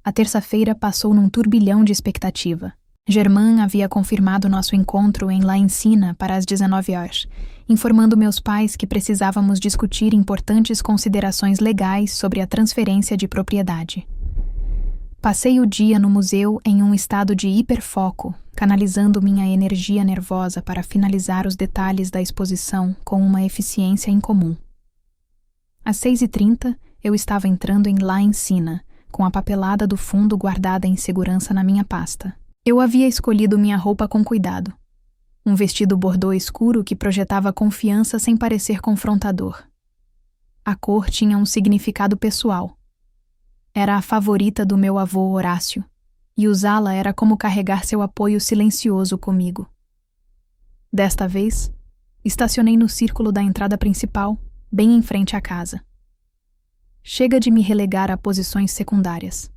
A terça-feira passou num turbilhão de expectativa. Germain havia confirmado nosso encontro em La Encina para as 19 horas, informando meus pais que precisávamos discutir importantes considerações legais sobre a transferência de propriedade. Passei o dia no museu em um estado de hiperfoco, canalizando minha energia nervosa para finalizar os detalhes da exposição com uma eficiência incomum. Às 6h30, eu estava entrando em La Encina, com a papelada do fundo guardada em segurança na minha pasta. Eu havia escolhido minha roupa com cuidado. Um vestido bordô escuro que projetava confiança sem parecer confrontador. A cor tinha um significado pessoal. Era a favorita do meu avô Horácio, e usá-la era como carregar seu apoio silencioso comigo. Desta vez, estacionei no círculo da entrada principal, bem em frente à casa. Chega de me relegar a posições secundárias.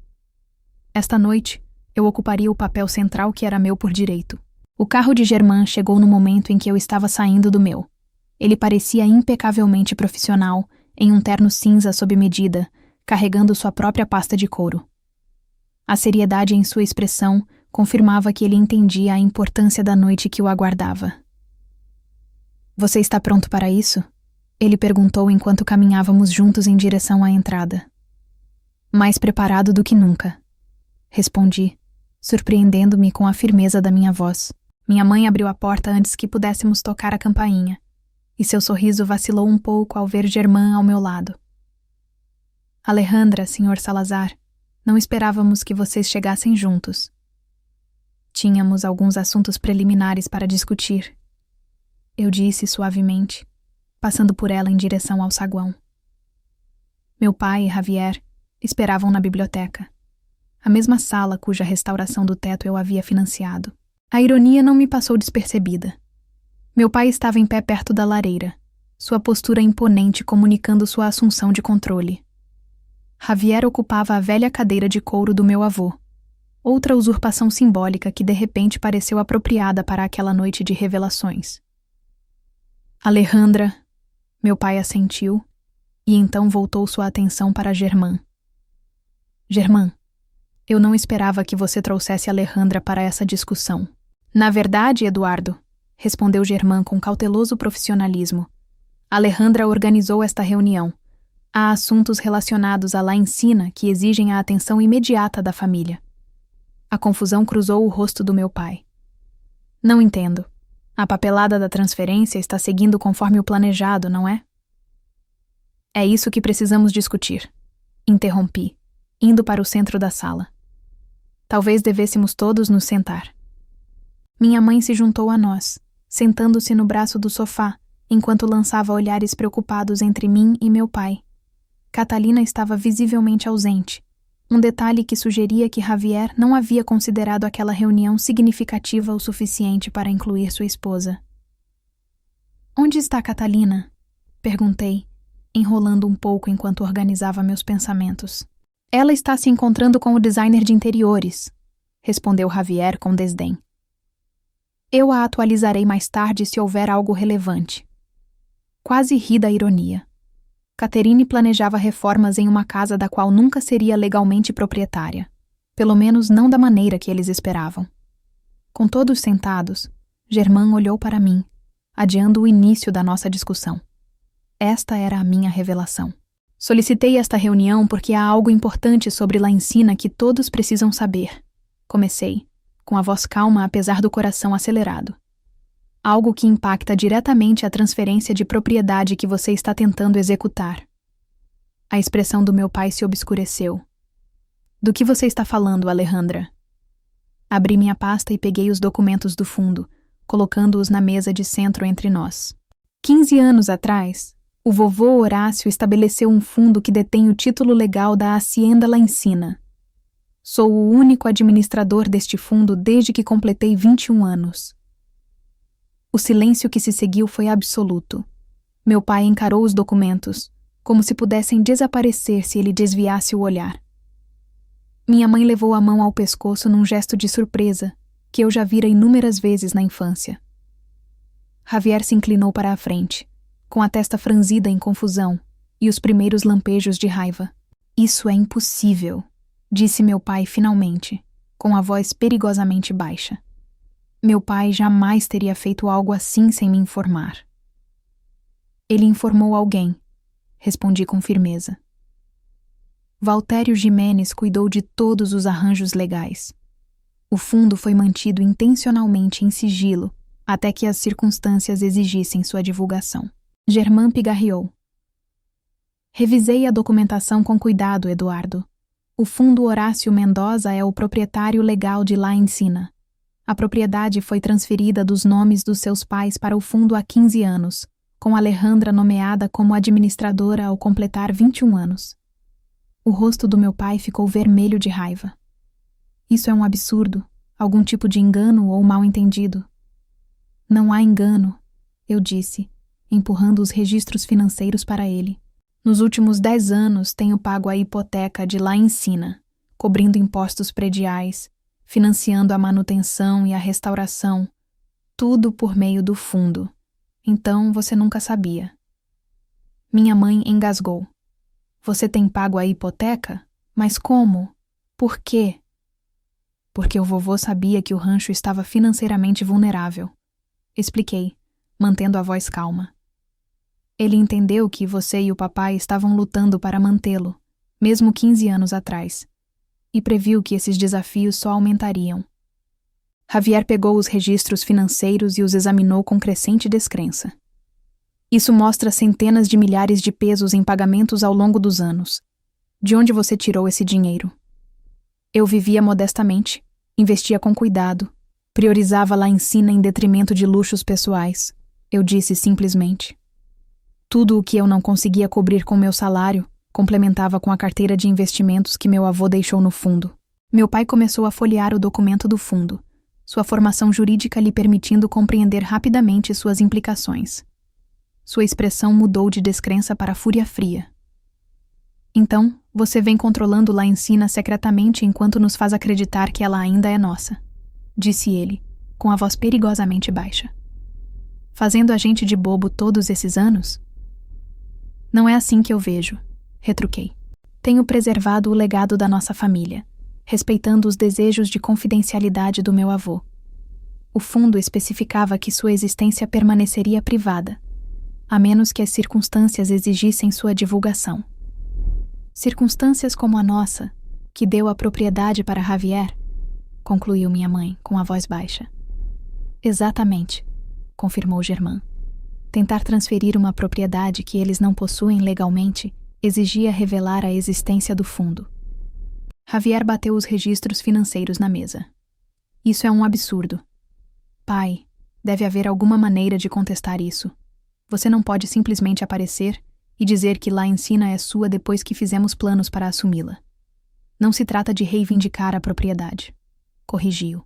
Esta noite, eu ocuparia o papel central que era meu por direito. O carro de Germain chegou no momento em que eu estava saindo do meu. Ele parecia impecavelmente profissional, em um terno cinza sob medida, carregando sua própria pasta de couro. A seriedade em sua expressão confirmava que ele entendia a importância da noite que o aguardava. "Você está pronto para isso?" Ele perguntou enquanto caminhávamos juntos em direção à entrada. "Mais preparado do que nunca", respondi, surpreendendo-me com a firmeza da minha voz. Minha mãe abriu a porta antes que pudéssemos tocar a campainha, e seu sorriso vacilou um pouco ao ver Germain ao meu lado. "Alejandra, Sr. Salazar, não esperávamos que vocês chegassem juntos. Tínhamos alguns assuntos preliminares para discutir", eu disse suavemente, passando por ela em direção ao saguão. Meu pai e Javier esperavam na biblioteca, a mesma sala cuja restauração do teto eu havia financiado. A ironia não me passou despercebida. Meu pai estava em pé perto da lareira, sua postura imponente comunicando sua assunção de controle. Javier ocupava a velha cadeira de couro do meu avô, outra usurpação simbólica que de repente pareceu apropriada para aquela noite de revelações. "Alejandra", meu pai assentiu, e então voltou sua atenção para Germain. "Germain, eu não esperava que você trouxesse Alejandra para essa discussão." "Na verdade, Eduardo", respondeu Germain com cauteloso profissionalismo, "Alejandra organizou esta reunião. Há assuntos relacionados à La Encina que exigem a atenção imediata da família." A confusão cruzou o rosto do meu pai. "Não entendo. A papelada da transferência está seguindo conforme o planejado, não é?" "É isso que precisamos discutir", interrompi, indo para o centro da sala. "Talvez devêssemos todos nos sentar." Minha mãe se juntou a nós, sentando-se no braço do sofá, enquanto lançava olhares preocupados entre mim e meu pai. Catalina estava visivelmente ausente, um detalhe que sugeria que Javier não havia considerado aquela reunião significativa o suficiente para incluir sua esposa. "Onde está Catalina?" perguntei, enrolando um pouco enquanto organizava meus pensamentos. "Ela está se encontrando com o designer de interiores", respondeu Javier com desdém. "Eu a atualizarei mais tarde se houver algo relevante." Quase ri da ironia. Catherine planejava reformas em uma casa da qual nunca seria legalmente proprietária, pelo menos não da maneira que eles esperavam. Com todos sentados, Germain olhou para mim, adiando o início da nossa discussão. Esta era a minha revelação. "Solicitei esta reunião porque há algo importante sobre La Encina que todos precisam saber", comecei, com a voz calma apesar do coração acelerado. "Algo que impacta diretamente a transferência de propriedade que você está tentando executar." A expressão do meu pai se obscureceu. "Do que você está falando, Alejandra?" Abri minha pasta e peguei os documentos do fundo, colocando-os na mesa de centro entre nós. 15 anos atrás, o vovô Horácio estabeleceu um fundo que detém o título legal da Hacienda La Encina. Sou o único administrador deste fundo desde que completei 21 anos. O silêncio que se seguiu foi absoluto. Meu pai encarou os documentos, como se pudessem desaparecer se ele desviasse o olhar. Minha mãe levou a mão ao pescoço num gesto de surpresa, que eu já vira inúmeras vezes na infância. Javier se inclinou para a frente, com a testa franzida em confusão e os primeiros lampejos de raiva. Isso é impossível, disse meu pai finalmente, com a voz perigosamente baixa. Meu pai jamais teria feito algo assim sem me informar. Ele informou alguém, respondi com firmeza. Valtério Gimenez cuidou de todos os arranjos legais. O fundo foi mantido intencionalmente em sigilo até que as circunstâncias exigissem sua divulgação. Germán pigarreou. Revisei a documentação com cuidado, Eduardo. O fundo Horácio Mendoza é o proprietário legal de La Encina. A propriedade foi transferida dos nomes dos seus pais para o fundo há 15 anos, com Alejandra nomeada como administradora ao completar 21 anos. O rosto do meu pai ficou vermelho de raiva. Isso é um absurdo, algum tipo de engano ou mal-entendido. Não há engano, eu disse, empurrando os registros financeiros para ele. Nos últimos 10 anos tenho pago a hipoteca de La Encina, cobrindo impostos prediais, financiando a manutenção e a restauração, tudo por meio do fundo. Então você nunca sabia. Minha mãe engasgou. Você tem pago a hipoteca? Mas como? Por quê? Porque o vovô sabia que o rancho estava financeiramente vulnerável. Expliquei, mantendo a voz calma. Ele entendeu que você e o papai estavam lutando para mantê-lo, mesmo 15 anos atrás, e previu que esses desafios só aumentariam. Javier pegou os registros financeiros e os examinou com crescente descrença. Isso mostra centenas de milhares de pesos em pagamentos ao longo dos anos. De onde você tirou esse dinheiro? Eu vivia modestamente, investia com cuidado, priorizava La Encina em detrimento de luxos pessoais, eu disse simplesmente. Tudo o que eu não conseguia cobrir com meu salário, complementava com a carteira de investimentos que meu avô deixou no fundo. Meu pai começou a folhear o documento do fundo, sua formação jurídica lhe permitindo compreender rapidamente suas implicações. Sua expressão mudou de descrença para fúria fria. Então, você vem controlando La Encina secretamente enquanto nos faz acreditar que ela ainda é nossa, disse ele, com a voz perigosamente baixa. Fazendo a gente de bobo todos esses anos? Não é assim que eu vejo, retruquei. Tenho preservado o legado da nossa família, respeitando os desejos de confidencialidade do meu avô. O fundo especificava que sua existência permaneceria privada, a menos que as circunstâncias exigissem sua divulgação. Circunstâncias como a nossa, que deu a propriedade para Javier, concluiu minha mãe com a voz baixa. Exatamente, confirmou Germán. Tentar transferir uma propriedade que eles não possuem legalmente exigia revelar a existência do fundo. Javier bateu os registros financeiros na mesa. Isso é um absurdo. Pai, deve haver alguma maneira de contestar isso. Você não pode simplesmente aparecer e dizer que La Encina é sua depois que fizemos planos para assumi-la. Não se trata de reivindicar a propriedade. Corrigiu.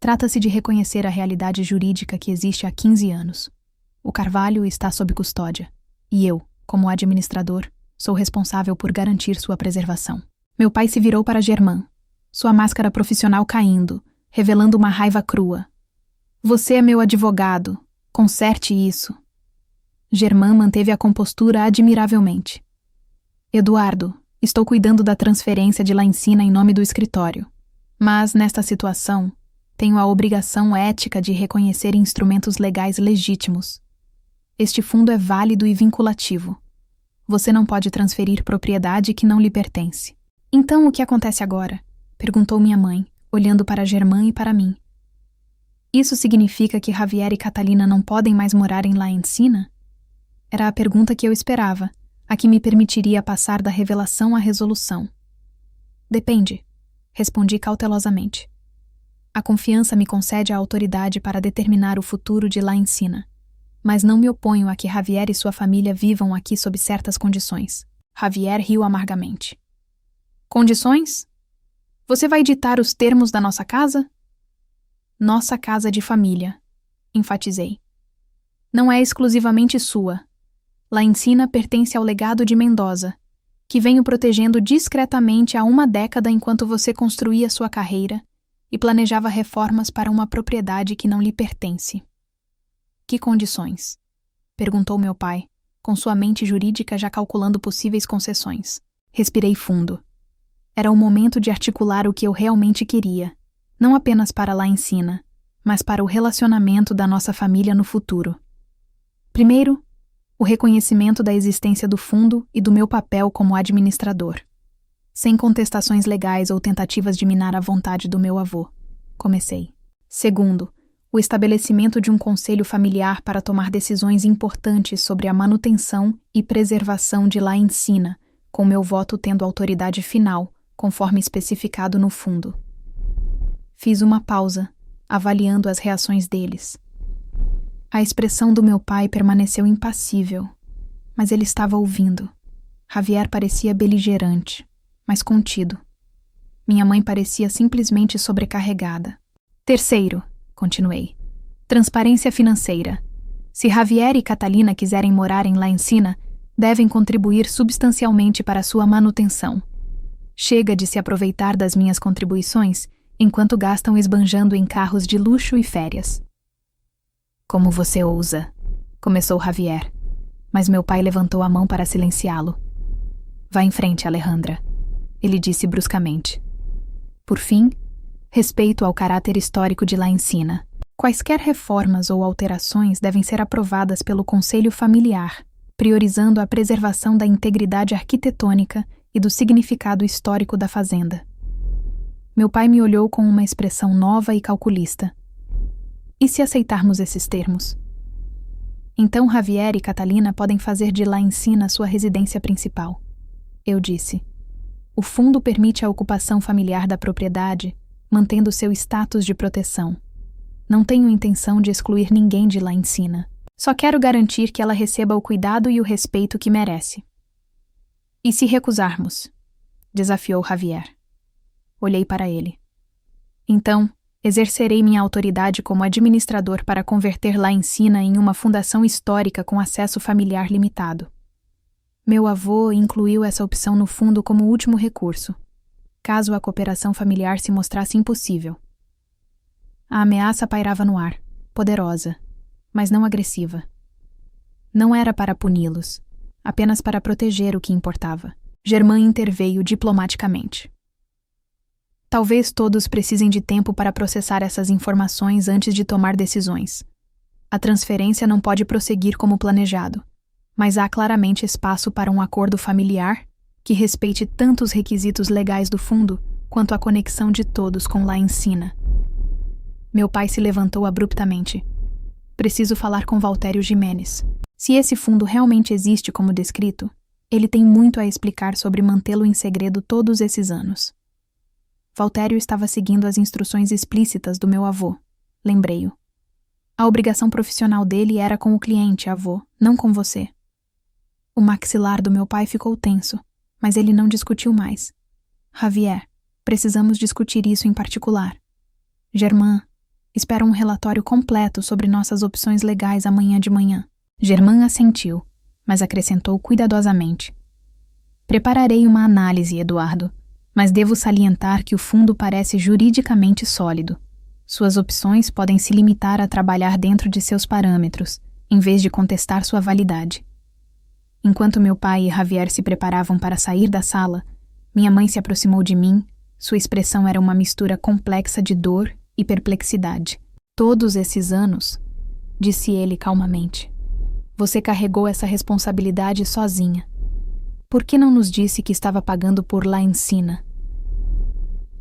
Trata-se de reconhecer a realidade jurídica que existe há 15 anos. O Carvalho está sob custódia, e eu, como administrador, sou responsável por garantir sua preservação. Meu pai se virou para Germán, sua máscara profissional caindo, revelando uma raiva crua. Você é meu advogado. Conserte isso. Germán manteve a compostura admiravelmente. Eduardo, estou cuidando da transferência de La Encina em nome do escritório. Mas, nesta situação, tenho a obrigação ética de reconhecer instrumentos legais legítimos. Este fundo é válido e vinculativo. Você não pode transferir propriedade que não lhe pertence. Então, o que acontece agora? Perguntou minha mãe, olhando para Germán e para mim. Isso significa que Javier e Catalina não podem mais morar em La Encina? Era a pergunta que eu esperava, a que me permitiria passar da revelação à resolução. Depende, respondi cautelosamente. A confiança me concede a autoridade para determinar o futuro de La Encina, mas não me oponho a que Javier e sua família vivam aqui sob certas condições. Javier riu amargamente. Condições? Você vai ditar os termos da nossa casa? Nossa casa de família, enfatizei. Não é exclusivamente sua. La Encina pertence ao legado de Mendoza, que venho protegendo discretamente há uma década enquanto você construía sua carreira e planejava reformas para uma propriedade que não lhe pertence. Que condições? Perguntou meu pai, com sua mente jurídica já calculando possíveis concessões. Respirei fundo. Era o momento de articular o que eu realmente queria, não apenas para lá em cima, mas para o relacionamento da nossa família no futuro. Primeiro, o reconhecimento da existência do fundo e do meu papel como administrador. Sem contestações legais ou tentativas de minar a vontade do meu avô. Comecei. Segundo, o estabelecimento de um conselho familiar para tomar decisões importantes sobre a manutenção e preservação de lá em cima, com meu voto tendo autoridade final, conforme especificado no fundo. Fiz uma pausa, avaliando as reações deles. A expressão do meu pai permaneceu impassível, mas ele estava ouvindo. Javier parecia beligerante, mas contido. Minha mãe parecia simplesmente sobrecarregada. Terceiro, continuei. Transparência financeira. Se Javier e Catalina quiserem morar em La Encina, devem contribuir substancialmente para sua manutenção. Chega de se aproveitar das minhas contribuições enquanto gastam esbanjando em carros de luxo e férias. Como você ousa? Começou Javier, mas meu pai levantou a mão para silenciá-lo. Vá em frente, Alejandra, ele disse bruscamente. Por fim, respeito ao caráter histórico de La Encina. Quaisquer reformas ou alterações devem ser aprovadas pelo Conselho Familiar, priorizando a preservação da integridade arquitetônica e do significado histórico da fazenda. Meu pai me olhou com uma expressão nova e calculista. E se aceitarmos esses termos? Então Javier e Catalina podem fazer de La Encina sua residência principal. Eu disse. O fundo permite a ocupação familiar da propriedade, mantendo seu status de proteção. Não tenho intenção de excluir ninguém de La Encina. Só quero garantir que ela receba o cuidado e o respeito que merece. E se recusarmos? Desafiou Javier. Olhei para ele. Então, exercerei minha autoridade como administrador para converter La Encina em uma fundação histórica com acesso familiar limitado. Meu avô incluiu essa opção no fundo como último recurso, caso a cooperação familiar se mostrasse impossível. A ameaça pairava no ar, poderosa, mas não agressiva. Não era para puni-los, apenas para proteger o que importava. Germain interveio diplomaticamente. Talvez todos precisem de tempo para processar essas informações antes de tomar decisões. A transferência não pode prosseguir como planejado, mas há claramente espaço para um acordo familiar que respeite tanto os requisitos legais do fundo quanto a conexão de todos com La Encina. Meu pai se levantou abruptamente. Preciso falar com Valtério Jimenez. Se esse fundo realmente existe como descrito, ele tem muito a explicar sobre mantê-lo em segredo todos esses anos. Valtério estava seguindo as instruções explícitas do meu avô, lembrei-o. A obrigação profissional dele era com o cliente, avô, não com você. O maxilar do meu pai ficou tenso, mas ele não discutiu mais. Javier, precisamos discutir isso em particular. Germain, espero um relatório completo sobre nossas opções legais amanhã de manhã. Germain assentiu, mas acrescentou cuidadosamente. Prepararei uma análise, Eduardo, mas devo salientar que o fundo parece juridicamente sólido. Suas opções podem se limitar a trabalhar dentro de seus parâmetros, em vez de contestar sua validade. Enquanto meu pai e Javier se preparavam para sair da sala, minha mãe se aproximou de mim. Sua expressão era uma mistura complexa de dor e perplexidade. Todos esses anos, disse ele calmamente, você carregou essa responsabilidade sozinha. Por que não nos disse que estava pagando por La Encina?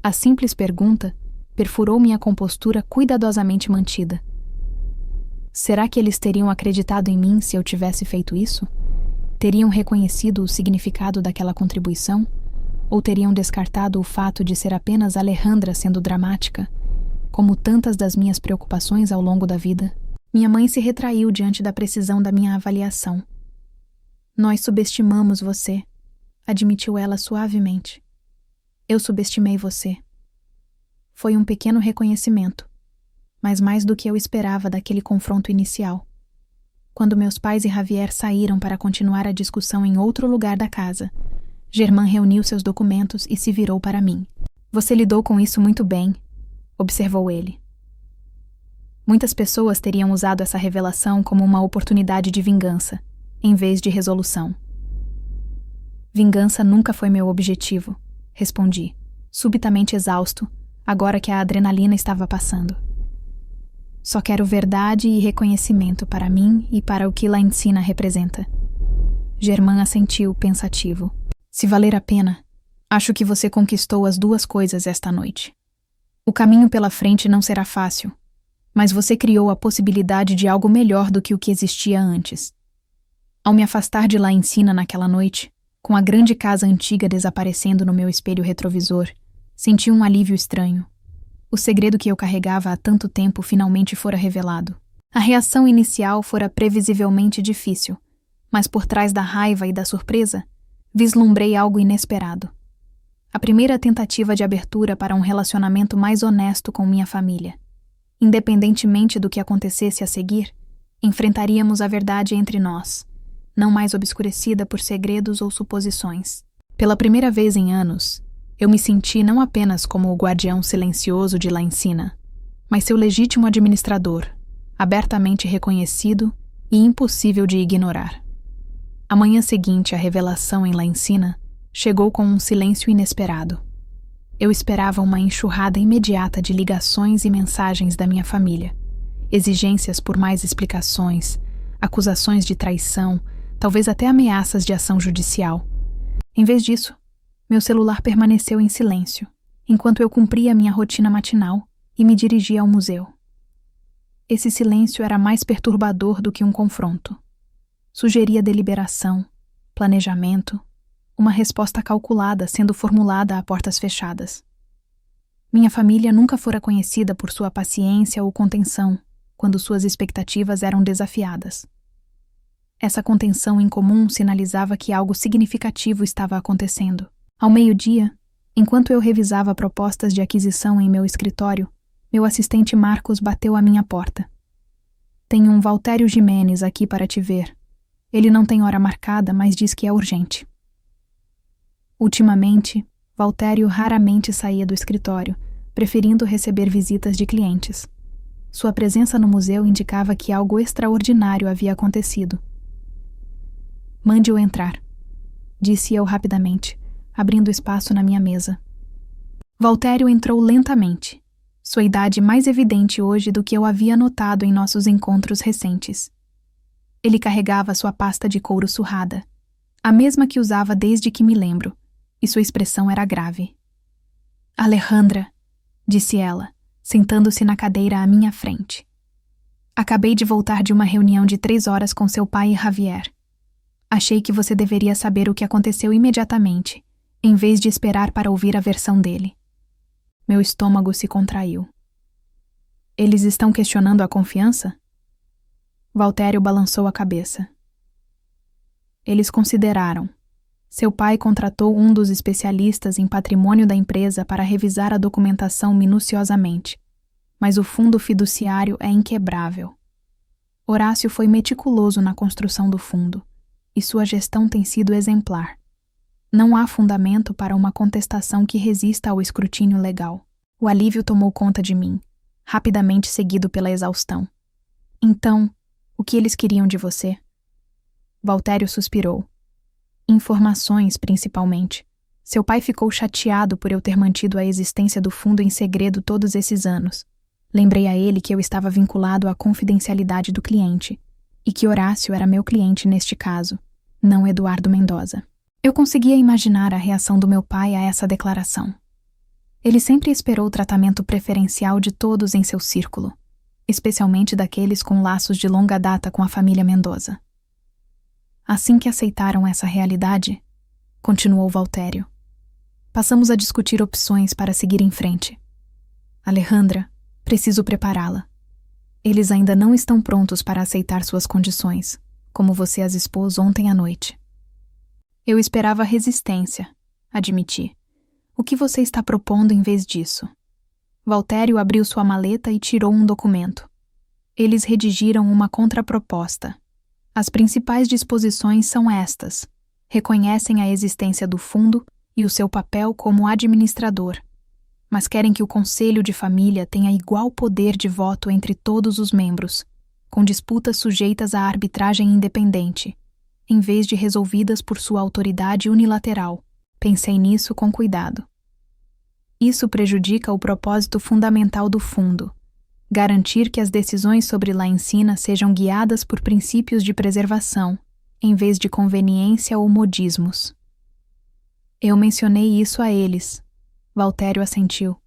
A simples pergunta perfurou minha compostura cuidadosamente mantida. Será que eles teriam acreditado em mim se eu tivesse feito isso? Teriam reconhecido o significado daquela contribuição? Ou teriam descartado o fato de ser apenas Alejandra sendo dramática, como tantas das minhas preocupações ao longo da vida? Minha mãe se retraiu diante da precisão da minha avaliação. Nós subestimamos você, admitiu ela suavemente. Eu subestimei você. Foi um pequeno reconhecimento, mas mais do que eu esperava daquele confronto inicial. Quando meus pais e Javier saíram para continuar a discussão em outro lugar da casa, Germain reuniu seus documentos e se virou para mim. Você lidou com isso muito bem, observou ele. Muitas pessoas teriam usado essa revelação como uma oportunidade de vingança, em vez de resolução. Vingança nunca foi meu objetivo, respondi, subitamente exausto, agora que a adrenalina estava passando. Só quero verdade e reconhecimento para mim e para o que La Encina representa. Germain assentiu, pensativo. Se valer a pena, acho que você conquistou as duas coisas esta noite. O caminho pela frente não será fácil, mas você criou a possibilidade de algo melhor do que o que existia antes. Ao me afastar de La Encina naquela noite, com a grande casa antiga desaparecendo no meu espelho retrovisor, senti um alívio estranho. O segredo que eu carregava há tanto tempo finalmente fora revelado. A reação inicial fora previsivelmente difícil, mas por trás da raiva e da surpresa, vislumbrei algo inesperado. A primeira tentativa de abertura para um relacionamento mais honesto com minha família. Independentemente do que acontecesse a seguir, enfrentaríamos a verdade entre nós, não mais obscurecida por segredos ou suposições. Pela primeira vez em anos, eu me senti não apenas como o guardião silencioso de La Encina, mas seu legítimo administrador, abertamente reconhecido e impossível de ignorar. A manhã seguinte à revelação em La Encina chegou com um silêncio inesperado. Eu esperava uma enxurrada imediata de ligações e mensagens da minha família, exigências por mais explicações, acusações de traição, talvez até ameaças de ação judicial. Em vez disso, meu celular permaneceu em silêncio, enquanto eu cumpria minha rotina matinal e me dirigia ao museu. Esse silêncio era mais perturbador do que um confronto. Sugeria deliberação, planejamento, uma resposta calculada sendo formulada a portas fechadas. Minha família nunca fora conhecida por sua paciência ou contenção, quando suas expectativas eram desafiadas. Essa contenção incomum sinalizava que algo significativo estava acontecendo. Ao meio-dia, enquanto eu revisava propostas de aquisição em meu escritório, meu assistente Marcos bateu à minha porta. Tenho um Valtério Jimenez aqui para te ver. Ele não tem hora marcada, mas diz que é urgente. Ultimamente, Valtério raramente saía do escritório, preferindo receber visitas de clientes. Sua presença no museu indicava que algo extraordinário havia acontecido. Mande-o entrar, disse eu rapidamente, abrindo espaço na minha mesa. Valtério entrou lentamente, sua idade mais evidente hoje do que eu havia notado em nossos encontros recentes. Ele carregava sua pasta de couro surrada, a mesma que usava desde que me lembro, e sua expressão era grave. Alejandra, disse ela, sentando-se na cadeira à minha frente. Acabei de voltar de uma reunião de 3 horas com seu pai e Javier. Achei que você deveria saber o que aconteceu imediatamente, em vez de esperar para ouvir a versão dele. Meu estômago se contraiu. Eles estão questionando a confiança? Valtério balançou a cabeça. Eles consideraram. Seu pai contratou um dos especialistas em patrimônio da empresa para revisar a documentação minuciosamente, mas o fundo fiduciário é inquebrável. Horácio foi meticuloso na construção do fundo, e sua gestão tem sido exemplar. Não há fundamento para uma contestação que resista ao escrutínio legal. O alívio tomou conta de mim, rapidamente seguido pela exaustão. Então, o que eles queriam de você? Valtério suspirou. Informações, principalmente. Seu pai ficou chateado por eu ter mantido a existência do fundo em segredo todos esses anos. Lembrei a ele que eu estava vinculado à confidencialidade do cliente, e que Horácio era meu cliente neste caso, não Eduardo Mendoza. Eu conseguia imaginar a reação do meu pai a essa declaração. Ele sempre esperou o tratamento preferencial de todos em seu círculo, especialmente daqueles com laços de longa data com a família Mendoza. Assim que aceitaram essa realidade, continuou Valtério, passamos a discutir opções para seguir em frente. Alejandra, preciso prepará-la. Eles ainda não estão prontos para aceitar suas condições, como você as expôs ontem à noite. Eu esperava resistência, admiti. O que você está propondo em vez disso? Valtério abriu sua maleta e tirou um documento. Eles redigiram uma contraproposta. As principais disposições são estas. Reconhecem a existência do fundo e o seu papel como administrador. mas querem que o conselho de família tenha igual poder de voto entre todos os membros, com disputas sujeitas à arbitragem independente, em vez de resolvidas por sua autoridade unilateral. Pensei nisso com cuidado. Isso prejudica o propósito fundamental do fundo: garantir que as decisões sobre lá ensina sejam guiadas por princípios de preservação, em vez de conveniência ou modismos. Eu mencionei isso a eles. Valtério assentiu.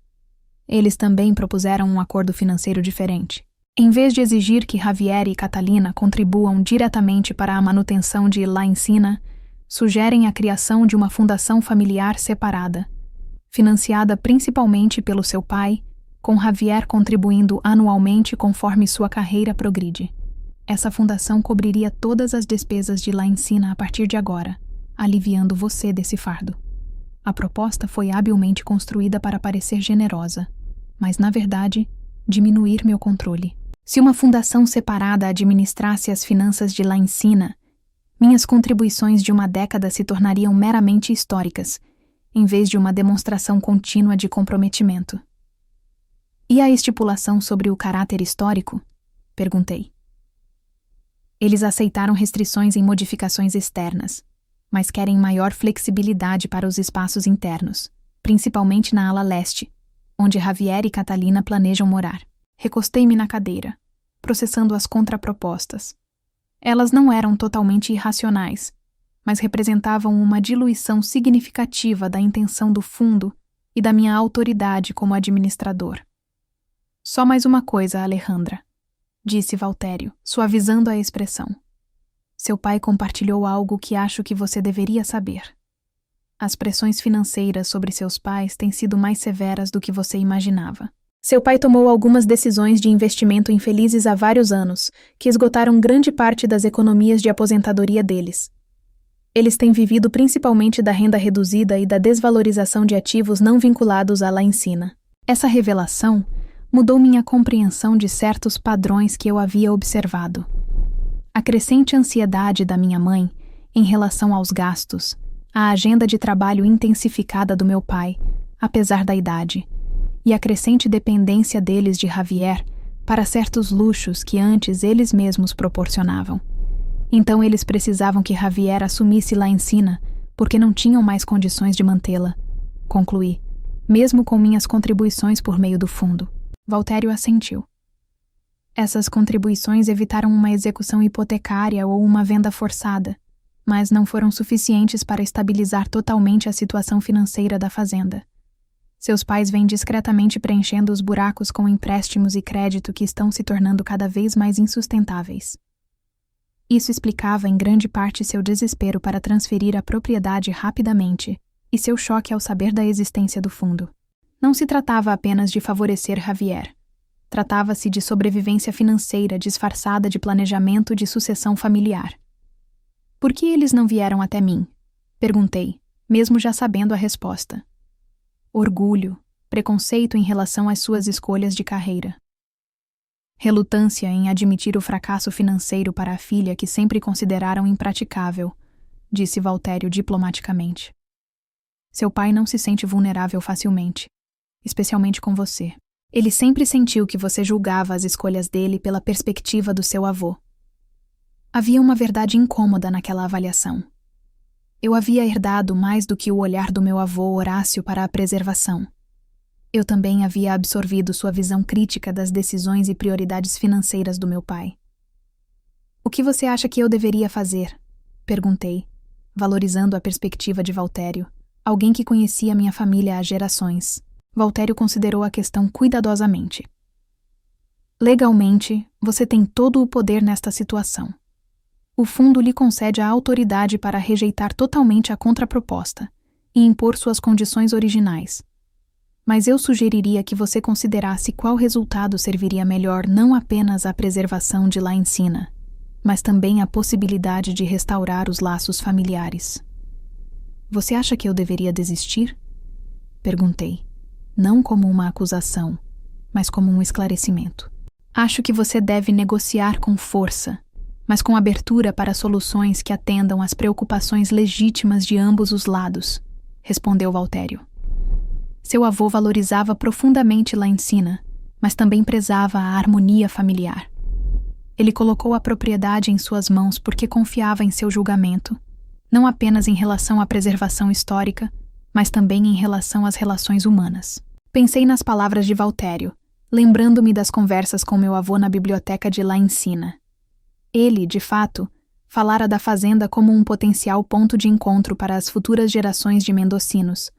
Eles também propuseram um acordo financeiro diferente. Em vez de exigir que Javier e Catalina contribuam diretamente para a manutenção de La Encina, sugerem a criação de uma fundação familiar separada, financiada principalmente pelo seu pai, com Javier contribuindo anualmente conforme sua carreira progride. Essa fundação cobriria todas as despesas de La Encina a partir de agora, aliviando você desse fardo. A proposta foi habilmente construída para parecer generosa, mas, na verdade, diminuir meu controle. Se uma fundação separada administrasse as finanças de La Encina, minhas contribuições de uma década se tornariam meramente históricas, em vez de uma demonstração contínua de comprometimento. E a estipulação sobre o caráter histórico? Perguntei. Eles aceitaram restrições em modificações externas, mas querem maior flexibilidade para os espaços internos, principalmente na ala leste, onde Javier e Catalina planejam morar. Recostei-me na cadeira, processando as contrapropostas. Elas não eram totalmente irracionais, mas representavam uma diluição significativa da intenção do fundo e da minha autoridade como administrador. Só mais uma coisa, Alejandra, disse Valtério, suavizando a expressão. Seu pai compartilhou algo que acho que você deveria saber. As pressões financeiras sobre seus pais têm sido mais severas do que você imaginava. Seu pai tomou algumas decisões de investimento infelizes há vários anos, que esgotaram grande parte das economias de aposentadoria deles. Eles têm vivido principalmente da renda reduzida e da desvalorização de ativos não vinculados à La Encina. Essa revelação mudou minha compreensão de certos padrões que eu havia observado. A crescente ansiedade da minha mãe em relação aos gastos, a agenda de trabalho intensificada do meu pai, apesar da idade, e a crescente dependência deles de Javier para certos luxos que antes eles mesmos proporcionavam. Então eles precisavam que Javier assumisse La Encina porque não tinham mais condições de mantê-la, concluí, mesmo com minhas contribuições por meio do fundo. Valtério assentiu. Essas contribuições evitaram uma execução hipotecária ou uma venda forçada, mas não foram suficientes para estabilizar totalmente a situação financeira da fazenda. Seus pais vêm discretamente preenchendo os buracos com empréstimos e crédito que estão se tornando cada vez mais insustentáveis. Isso explicava em grande parte seu desespero para transferir a propriedade rapidamente e seu choque ao saber da existência do fundo. Não se tratava apenas de favorecer Javier. Tratava-se de sobrevivência financeira disfarçada de planejamento de sucessão familiar. Por que eles não vieram até mim? Perguntei, mesmo já sabendo a resposta. Orgulho, preconceito em relação às suas escolhas de carreira. Relutância em admitir o fracasso financeiro para a filha que sempre consideraram impraticável, disse Valtério diplomaticamente. Seu pai não se sente vulnerável facilmente, especialmente com você. Ele sempre sentiu que você julgava as escolhas dele pela perspectiva do seu avô. Havia uma verdade incômoda naquela avaliação. Eu havia herdado mais do que o olhar do meu avô Horácio para a preservação. Eu também havia absorvido sua visão crítica das decisões e prioridades financeiras do meu pai. O que você acha que eu deveria fazer? Perguntei, valorizando a perspectiva de Valtério, alguém que conhecia minha família há gerações. Valtério considerou a questão cuidadosamente. Legalmente, você tem todo o poder nesta situação. O fundo lhe concede a autoridade para rejeitar totalmente a contraproposta e impor suas condições originais. Mas eu sugeriria que você considerasse qual resultado serviria melhor não apenas à preservação de La Encina, mas também à possibilidade de restaurar os laços familiares. Você acha que eu deveria desistir? Perguntei. Não como uma acusação, mas como um esclarecimento. Acho que você deve negociar com força, mas com abertura para soluções que atendam às preocupações legítimas de ambos os lados, respondeu Valtério. Seu avô valorizava profundamente La Encina, mas também prezava a harmonia familiar. Ele colocou a propriedade em suas mãos porque confiava em seu julgamento, não apenas em relação à preservação histórica, mas também em relação às relações humanas. Pensei nas palavras de Valtério, lembrando-me das conversas com meu avô na biblioteca de La Encina. Ele, de fato, falara da fazenda como um potencial ponto de encontro para as futuras gerações de mendocinos,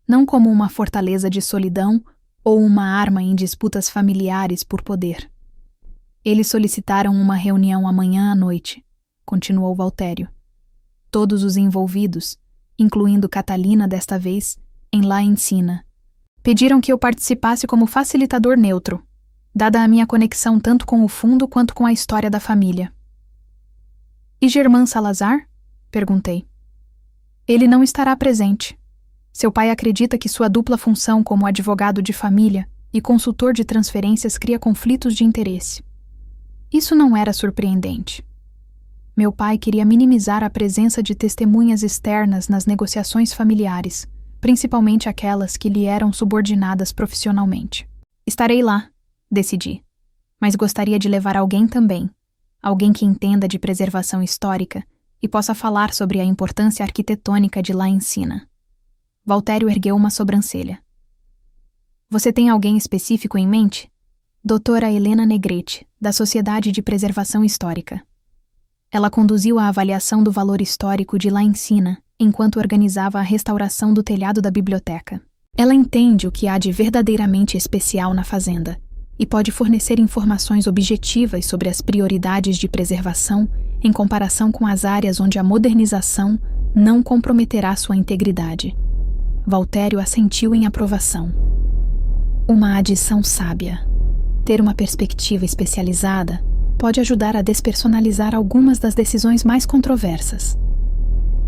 não como uma fortaleza de solidão ou uma arma em disputas familiares por poder. Eles solicitaram uma reunião amanhã à noite, continuou Valtério. Todos os envolvidos, incluindo Catalina desta vez, em La Encina, pediram que eu participasse como facilitador neutro, dada a minha conexão tanto com o fundo quanto com a história da família. E Germán Salazar? Perguntei. Ele não estará presente. Seu pai acredita que sua dupla função como advogado de família e consultor de transferências cria conflitos de interesse. Isso não era surpreendente. Meu pai queria minimizar a presença de testemunhas externas nas negociações familiares, principalmente aquelas que lhe eram subordinadas profissionalmente. Estarei lá, decidi, mas gostaria de levar alguém também, alguém que entenda de preservação histórica e possa falar sobre a importância arquitetônica de La Encina. Valtério ergueu uma sobrancelha. Você tem alguém específico em mente? Doutora Helena Negrete, da Sociedade de Preservação Histórica. Ela conduziu a avaliação do valor histórico de La Encina enquanto organizava a restauração do telhado da biblioteca. Ela entende o que há de verdadeiramente especial na fazenda e pode fornecer informações objetivas sobre as prioridades de preservação em comparação com as áreas onde a modernização não comprometerá sua integridade. Valtério assentiu em aprovação. Uma adição sábia. Ter uma perspectiva especializada pode ajudar a despersonalizar algumas das decisões mais controversas.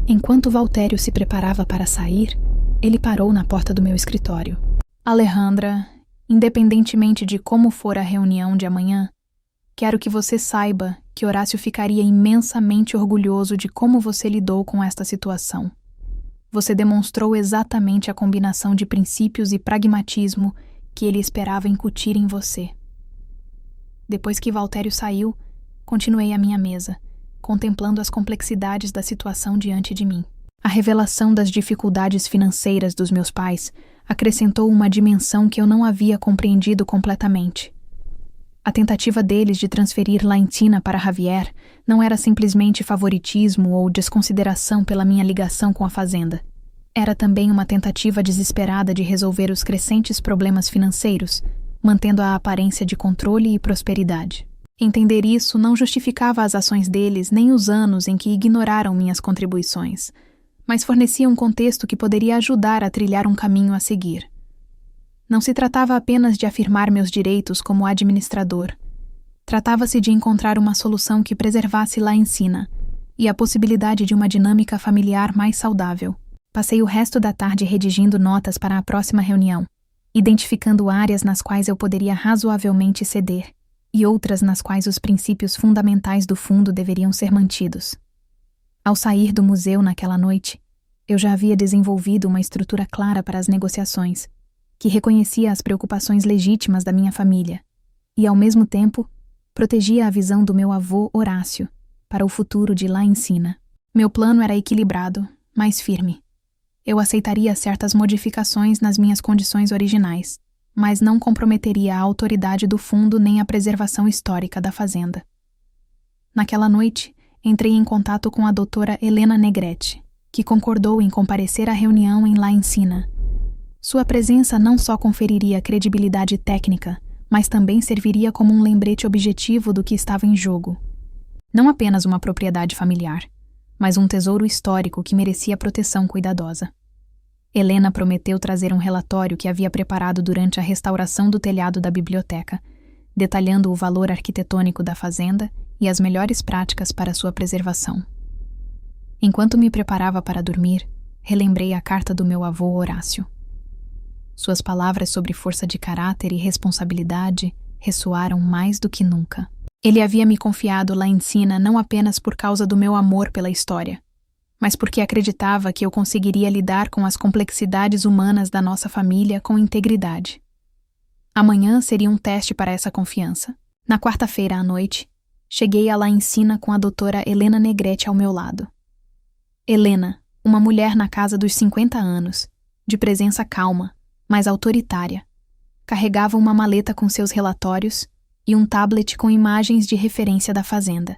Enquanto Valtério se preparava para sair, ele parou na porta do meu escritório. Alejandra, independentemente de como for a reunião de amanhã, quero que você saiba que Horácio ficaria imensamente orgulhoso de como você lidou com esta situação. Você demonstrou exatamente a combinação de princípios e pragmatismo que ele esperava incutir em você. Depois que Valtério saiu, continuei à minha mesa, contemplando as complexidades da situação diante de mim. A revelação das dificuldades financeiras dos meus pais acrescentou uma dimensão que eu não havia compreendido completamente. A tentativa deles de transferir La Encina para Javier não era simplesmente favoritismo ou desconsideração pela minha ligação com a fazenda. Era também uma tentativa desesperada de resolver os crescentes problemas financeiros, mantendo a aparência de controle e prosperidade. Entender isso não justificava as ações deles nem os anos em que ignoraram minhas contribuições, mas fornecia um contexto que poderia ajudar a trilhar um caminho a seguir. Não se tratava apenas de afirmar meus direitos como administrador. Tratava-se de encontrar uma solução que preservasse La Encina e a possibilidade de uma dinâmica familiar mais saudável. Passei o resto da tarde redigindo notas para a próxima reunião, identificando áreas nas quais eu poderia razoavelmente ceder e outras nas quais os princípios fundamentais do fundo deveriam ser mantidos. Ao sair do museu naquela noite, eu já havia desenvolvido uma estrutura clara para as negociações, que reconhecia as preocupações legítimas da minha família e, ao mesmo tempo, protegia a visão do meu avô Horácio para o futuro de La Encina. Meu plano era equilibrado, mas firme. Eu aceitaria certas modificações nas minhas condições originais, mas não comprometeria a autoridade do fundo nem a preservação histórica da fazenda. Naquela noite, entrei em contato com a doutora Helena Negrete, que concordou em comparecer à reunião em La Encina. Sua presença não só conferiria credibilidade técnica, mas também serviria como um lembrete objetivo do que estava em jogo. Não apenas uma propriedade familiar, mas um tesouro histórico que merecia proteção cuidadosa. Helena prometeu trazer um relatório que havia preparado durante a restauração do telhado da biblioteca, detalhando o valor arquitetônico da fazenda e as melhores práticas para sua preservação. Enquanto me preparava para dormir, relembrei a carta do meu avô Horácio. Suas palavras sobre força de caráter e responsabilidade ressoaram mais do que nunca. Ele havia me confiado La Encina não apenas por causa do meu amor pela história, mas porque acreditava que eu conseguiria lidar com as complexidades humanas da nossa família com integridade. Amanhã seria um teste para essa confiança. Na quarta-feira à noite, cheguei a La Encina com a doutora Helena Negrete ao meu lado. Helena, uma mulher na casa dos 50 anos, de presença calma, mas autoritária, carregava uma maleta com seus relatórios e um tablet com imagens de referência da fazenda.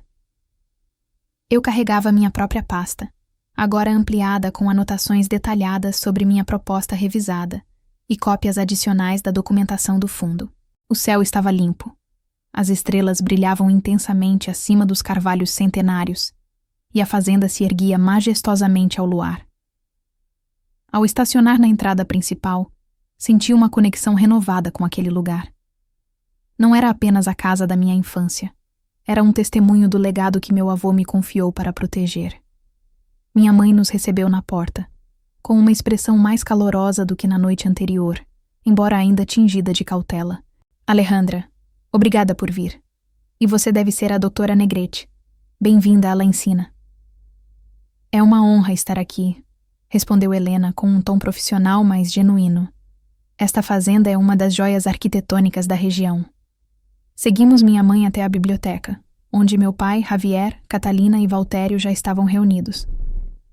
Eu carregava minha própria pasta, agora ampliada com anotações detalhadas sobre minha proposta revisada e cópias adicionais da documentação do fundo. O céu estava limpo. As estrelas brilhavam intensamente acima dos carvalhos centenários e a fazenda se erguia majestosamente ao luar. Ao estacionar na entrada principal, senti uma conexão renovada com aquele lugar. Não era apenas a casa da minha infância. Era um testemunho do legado que meu avô me confiou para proteger. Minha mãe nos recebeu na porta, com uma expressão mais calorosa do que na noite anterior, embora ainda tingida de cautela. Alejandra, obrigada por vir. E você deve ser a doutora Negrete. Bem-vinda à La Encina. É uma honra estar aqui, respondeu Helena com um tom profissional, mas genuíno. Esta fazenda é uma das joias arquitetônicas da região. Seguimos minha mãe até a biblioteca, onde meu pai, Javier, Catalina e Valtério já estavam reunidos.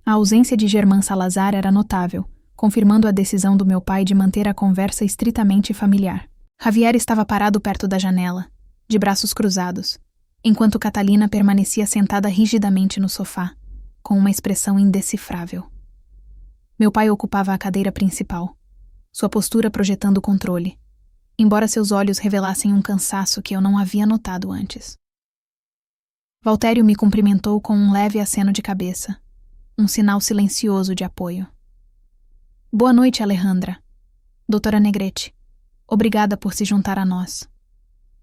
A ausência de Germán Salazar era notável, confirmando a decisão do meu pai de manter a conversa estritamente familiar. Javier estava parado perto da janela, de braços cruzados, enquanto Catalina permanecia sentada rigidamente no sofá, com uma expressão indecifrável. Meu pai ocupava a cadeira principal, sua postura projetando o controle, embora seus olhos revelassem um cansaço que eu não havia notado antes. Valtério me cumprimentou com um leve aceno de cabeça, um sinal silencioso de apoio. Boa noite, Alejandra. Doutora Negrete, obrigada por se juntar a nós.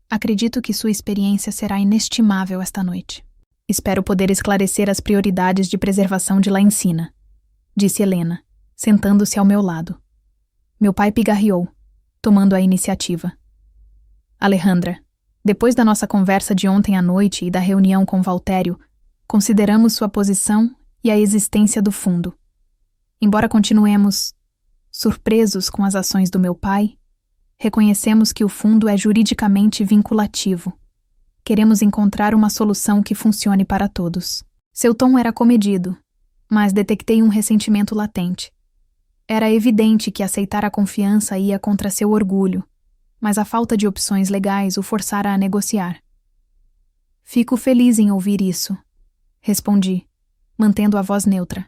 Acredito que sua experiência será inestimável esta noite. Espero poder esclarecer as prioridades de preservação de La Encina, disse Helena, sentando-se ao meu lado. Meu pai pigarreou, tomando a iniciativa. Alejandra, depois da nossa conversa de ontem à noite e da reunião com Valtério, consideramos sua posição e a existência do fundo. Embora continuemos surpresos com as ações do meu pai, reconhecemos que o fundo é juridicamente vinculativo. Queremos encontrar uma solução que funcione para todos. Seu tom era comedido, mas detectei um ressentimento latente. Era evidente que aceitar a confiança ia contra seu orgulho, mas a falta de opções legais o forçara a negociar. Fico feliz em ouvir isso, respondi, mantendo a voz neutra.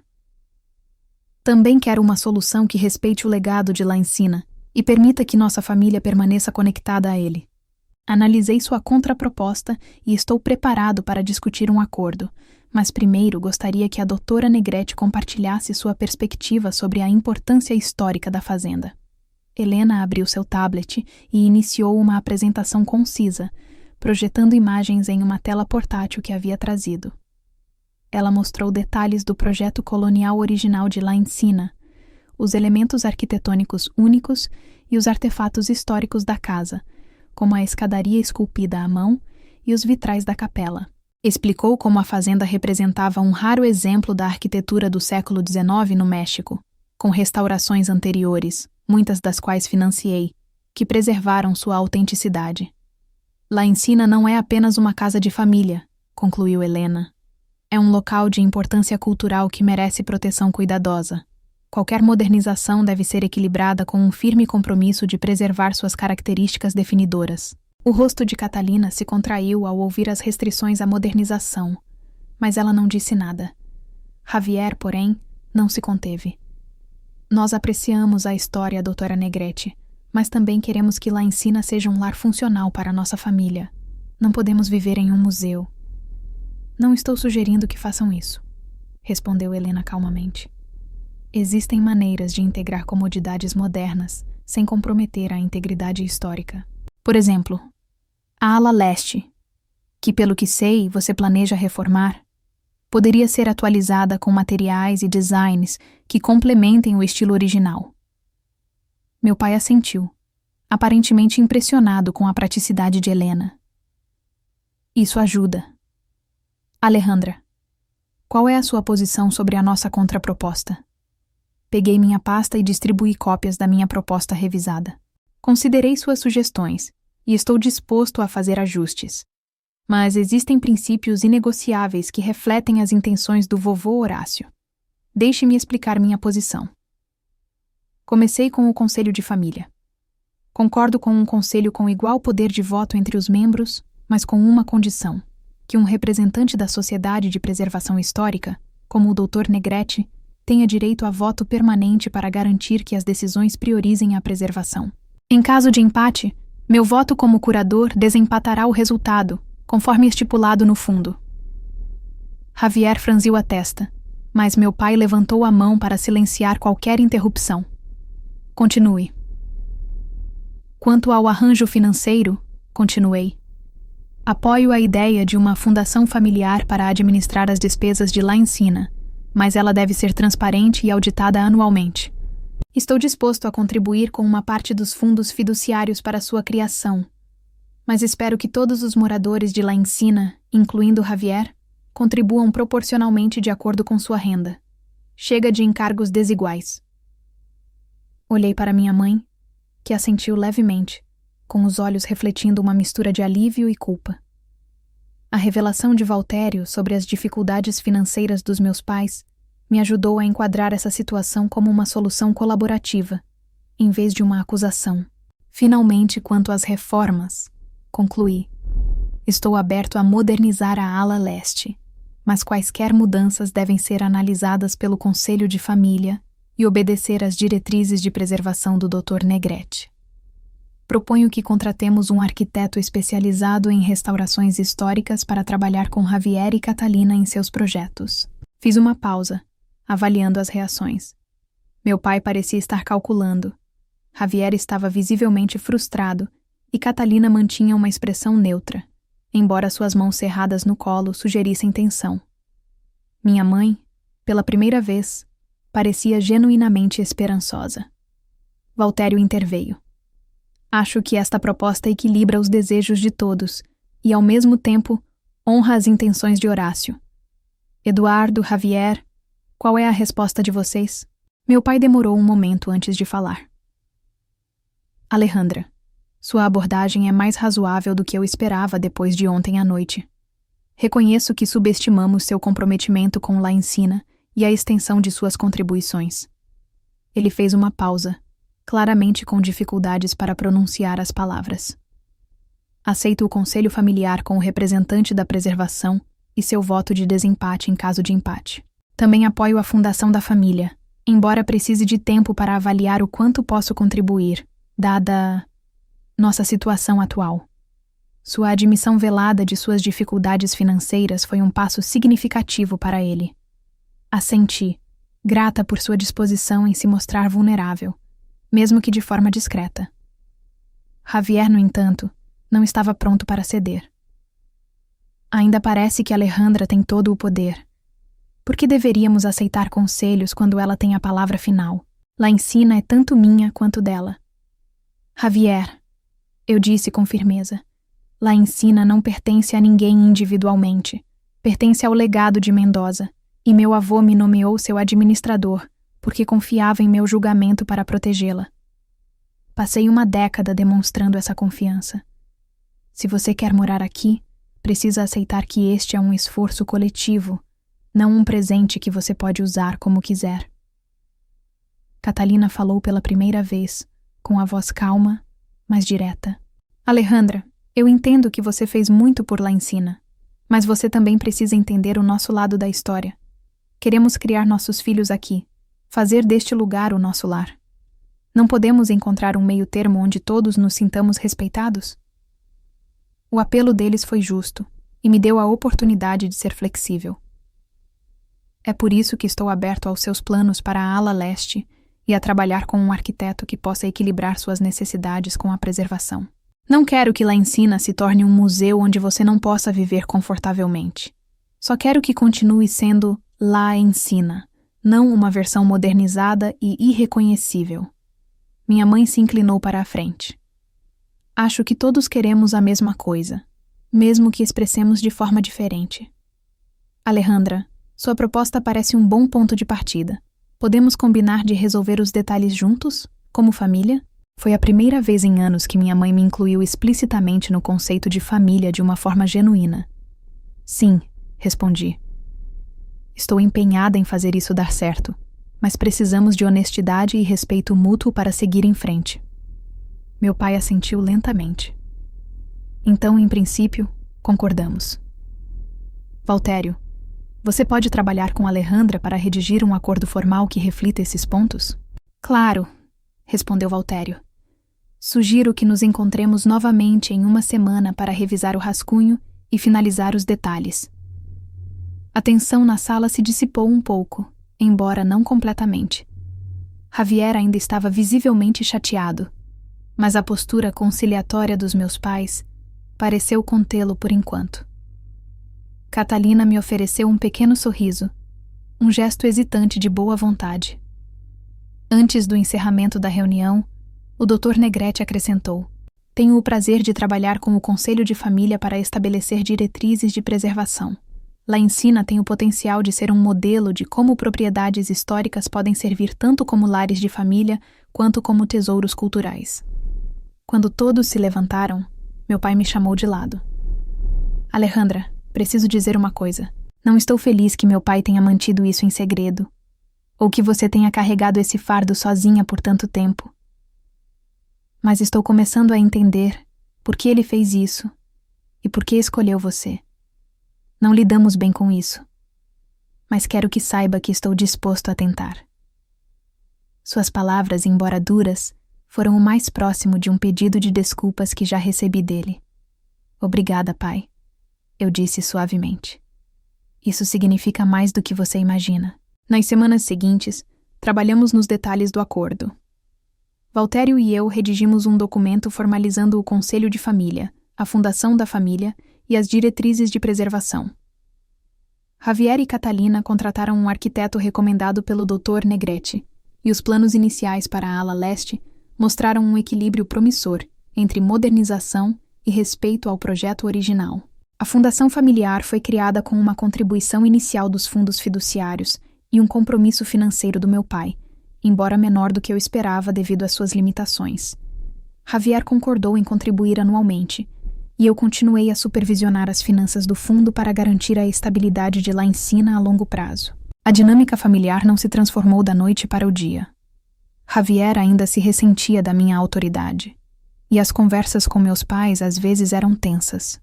Também quero uma solução que respeite o legado de La Encina e permita que nossa família permaneça conectada a ele. Analisei sua contraproposta e estou preparado para discutir um acordo, mas primeiro gostaria que a doutora Negrete compartilhasse sua perspectiva sobre a importância histórica da fazenda. Helena abriu seu tablet e iniciou uma apresentação concisa, projetando imagens em uma tela portátil que havia trazido. Ela mostrou detalhes do projeto colonial original de La Encina, os elementos arquitetônicos únicos e os artefatos históricos da casa, como a escadaria esculpida à mão e os vitrais da capela. Explicou como a fazenda representava um raro exemplo da arquitetura do século XIX no México, com restaurações anteriores, muitas das quais financiei, que preservaram sua autenticidade. La Encina não é apenas uma casa de família, concluiu Helena. É um local de importância cultural que merece proteção cuidadosa. Qualquer modernização deve ser equilibrada com um firme compromisso de preservar suas características definidoras. O rosto de Catalina se contraiu ao ouvir as restrições à modernização, mas ela não disse nada. Javier, porém, não se conteve. Nós apreciamos a história, doutora Negrete, mas também queremos que La Encina seja um lar funcional para nossa família. Não podemos viver em um museu. Não estou sugerindo que façam isso, respondeu Helena calmamente. Existem maneiras de integrar comodidades modernas sem comprometer a integridade histórica. Por exemplo, a ala leste, que pelo que sei você planeja reformar, poderia ser atualizada com materiais e designs que complementem o estilo original. Meu pai assentiu, aparentemente impressionado com a praticidade de Helena. Isso ajuda. Alejandra, Qual é a sua posição sobre a nossa contraproposta? Peguei minha pasta e distribuí cópias da minha proposta revisada. Considerei suas sugestões e estou disposto a fazer ajustes. Mas existem princípios inegociáveis que refletem as intenções do vovô Horácio. Deixe-me explicar minha posição. Comecei com o Conselho de Família. Concordo com um conselho com igual poder de voto entre os membros, mas com uma condição: que um representante da Sociedade de Preservação Histórica, como o Dr. Negrete, tenha direito a voto permanente para garantir que as decisões priorizem a preservação. Em caso de empate, meu voto como curador desempatará o resultado, conforme estipulado no fundo. Javier franziu a testa, mas meu pai levantou a mão para silenciar qualquer interrupção. Continue. Quanto ao arranjo financeiro, continuei, apoio a ideia de uma fundação familiar para administrar as despesas de La Encina, mas ela deve ser transparente e auditada anualmente. Estou disposto a contribuir com uma parte dos fundos fiduciários para sua criação, mas espero que todos os moradores de La Encina, incluindo Javier, contribuam proporcionalmente de acordo com sua renda. Chega de encargos desiguais. Olhei para minha mãe, que assentiu levemente, com os olhos refletindo uma mistura de alívio e culpa. A revelação de Valtério sobre as dificuldades financeiras dos meus pais me ajudou a enquadrar essa situação como uma solução colaborativa, em vez de uma acusação. Finalmente, quanto às reformas, concluí. Estou aberto a modernizar a ala leste, mas quaisquer mudanças devem ser analisadas pelo Conselho de Família e obedecer às diretrizes de preservação do Dr. Negrete. Proponho que contratemos um arquiteto especializado em restaurações históricas para trabalhar com Javier e Catalina em seus projetos. Fiz uma pausa, avaliando as reações. Meu pai parecia estar calculando. Javier estava visivelmente frustrado e Catalina mantinha uma expressão neutra, embora suas mãos cerradas no colo sugerissem tensão. Minha mãe, pela primeira vez, parecia genuinamente esperançosa. Valtério interveio. Acho que esta proposta equilibra os desejos de todos e, ao mesmo tempo, honra as intenções de Horácio. Eduardo, Javier, qual é a resposta de vocês? Meu pai demorou um momento antes de falar. Alejandra, sua abordagem é mais razoável do que eu esperava depois de ontem à noite. Reconheço que subestimamos seu comprometimento com La Encina e a extensão de suas contribuições. Ele fez uma pausa, claramente com dificuldades para pronunciar as palavras. Aceito o conselho familiar com o representante da preservação e seu voto de desempate em caso de empate. Também apoio a fundação da família, embora precise de tempo para avaliar o quanto posso contribuir, dada nossa situação atual. Sua admissão velada de suas dificuldades financeiras foi um passo significativo para ele. Assenti, grata por sua disposição em se mostrar vulnerável, mesmo que de forma discreta. Javier, no entanto, não estava pronto para ceder. Ainda parece que Alejandra tem todo o poder. Por que deveríamos aceitar conselhos quando ela tem a palavra final? La Encina é tanto minha quanto dela. Javier, eu disse com firmeza, La Encina não pertence a ninguém individualmente. Pertence ao legado de Mendoza. E meu avô me nomeou seu administrador, porque confiava em meu julgamento para protegê-la. Passei uma década demonstrando essa confiança. Se você quer morar aqui, precisa aceitar que este é um esforço coletivo, não um presente que você pode usar como quiser. Catalina falou pela primeira vez, com a voz calma, mas direta. Alejandra, eu entendo que você fez muito por La Encina, mas você também precisa entender o nosso lado da história. Queremos criar nossos filhos aqui, fazer deste lugar o nosso lar. Não podemos encontrar um meio-termo onde todos nos sintamos respeitados? O apelo deles foi justo e me deu a oportunidade de ser flexível. É por isso que estou aberto aos seus planos para a ala leste e a trabalhar com um arquiteto que possa equilibrar suas necessidades com a preservação. Não quero que La Encina se torne um museu onde você não possa viver confortavelmente. Só quero que continue sendo La Encina, não uma versão modernizada e irreconhecível. Minha mãe se inclinou para a frente. Acho que todos queremos a mesma coisa, mesmo que expressemos de forma diferente. Alejandra, Sua proposta parece um bom ponto de partida. Podemos combinar de resolver os detalhes juntos, como família? Foi a primeira vez em anos que minha mãe me incluiu explicitamente no conceito de família de uma forma genuína. Sim, respondi. Estou empenhada em fazer isso dar certo, mas precisamos de honestidade e respeito mútuo para seguir em frente. Meu pai assentiu lentamente. Então, em princípio, concordamos. Valtério, você pode trabalhar com Alejandra para redigir um acordo formal que reflita esses pontos? Claro, respondeu Valtério. Sugiro que nos encontremos novamente em uma semana para revisar o rascunho e finalizar os detalhes. A tensão na sala se dissipou um pouco, embora não completamente. Javier ainda estava visivelmente chateado, mas a postura conciliatória dos meus pais pareceu contê-lo por enquanto. Catalina me ofereceu um pequeno sorriso, um gesto hesitante de boa vontade. Antes do encerramento da reunião, o Dr. Negrete acrescentou: tenho o prazer de trabalhar com o Conselho de Família para estabelecer diretrizes de preservação. La Encina tem o potencial de ser um modelo de como propriedades históricas podem servir tanto como lares de família quanto como tesouros culturais. Quando todos se levantaram, meu pai me chamou de lado. Alejandra, preciso dizer uma coisa. Não estou feliz que meu pai tenha mantido isso em segredo, ou que você tenha carregado esse fardo sozinha por tanto tempo. Mas estou começando a entender por que ele fez isso e por que escolheu você. Não lidamos bem com isso, mas quero que saiba que estou disposto a tentar. Suas palavras, embora duras, foram o mais próximo de um pedido de desculpas que já recebi dele. Obrigada, pai, eu disse suavemente. Isso significa mais do que você imagina. Nas semanas seguintes, trabalhamos nos detalhes do acordo. Valtério e eu redigimos um documento formalizando o Conselho de Família, a Fundação da Família e as diretrizes de preservação. Javier e Catalina contrataram um arquiteto recomendado pelo Dr. Negrete, e os planos iniciais para a ala leste mostraram um equilíbrio promissor entre modernização e respeito ao projeto original. A Fundação Familiar foi criada com uma contribuição inicial dos fundos fiduciários e um compromisso financeiro do meu pai, embora menor do que eu esperava devido às suas limitações. Javier concordou em contribuir anualmente, e eu continuei a supervisionar as finanças do fundo para garantir a estabilidade de La Encina a longo prazo. A dinâmica familiar não se transformou da noite para o dia. Javier ainda se ressentia da minha autoridade, e as conversas com meus pais às vezes eram tensas.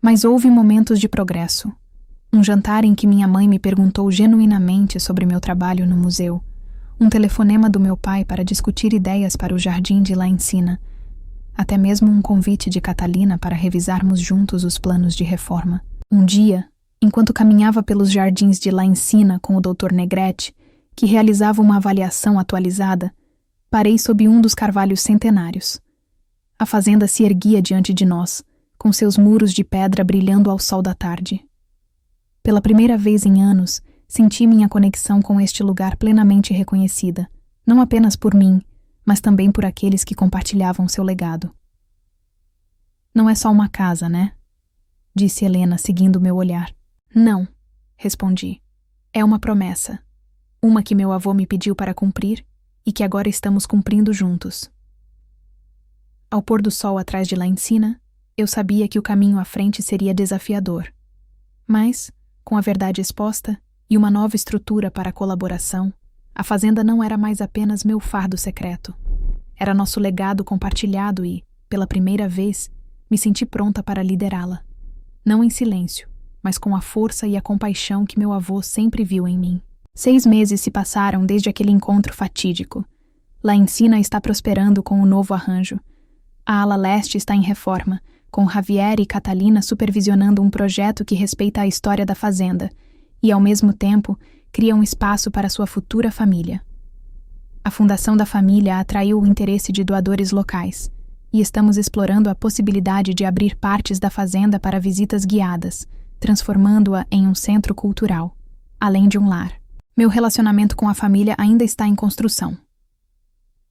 Mas houve momentos de progresso. Um jantar em que minha mãe me perguntou genuinamente sobre meu trabalho no museu, um telefonema do meu pai para discutir ideias para o jardim de La Encina, até mesmo um convite de Catalina para revisarmos juntos os planos de reforma. Um dia, enquanto caminhava pelos jardins de La Encina com o Dr. Negrete, que realizava uma avaliação atualizada, parei sob um dos carvalhos centenários. A fazenda se erguia diante de nós, com seus muros de pedra brilhando ao sol da tarde. Pela primeira vez em anos, senti minha conexão com este lugar plenamente reconhecida, não apenas por mim, mas também por aqueles que compartilhavam seu legado. Não é só uma casa, né? Disse Helena, seguindo meu olhar. Não, respondi. É uma promessa. Uma que meu avô me pediu para cumprir e que agora estamos cumprindo juntos. Ao pôr do sol atrás de La Encina, eu sabia que o caminho à frente seria desafiador. Mas, com a verdade exposta e uma nova estrutura para a colaboração, a fazenda não era mais apenas meu fardo secreto. Era nosso legado compartilhado e, pela primeira vez, me senti pronta para liderá-la. Não em silêncio, mas com a força e a compaixão que meu avô sempre viu em mim. 6 meses se passaram desde aquele encontro fatídico. La Encina está prosperando com o novo arranjo. A ala leste está em reforma, com Javier e Catalina supervisionando um projeto que respeita a história da fazenda e, ao mesmo tempo, cria um espaço para sua futura família. A Fundação da Família atraiu o interesse de doadores locais e estamos explorando a possibilidade de abrir partes da fazenda para visitas guiadas, transformando-a em um centro cultural, além de um lar. Meu relacionamento com a família ainda está em construção.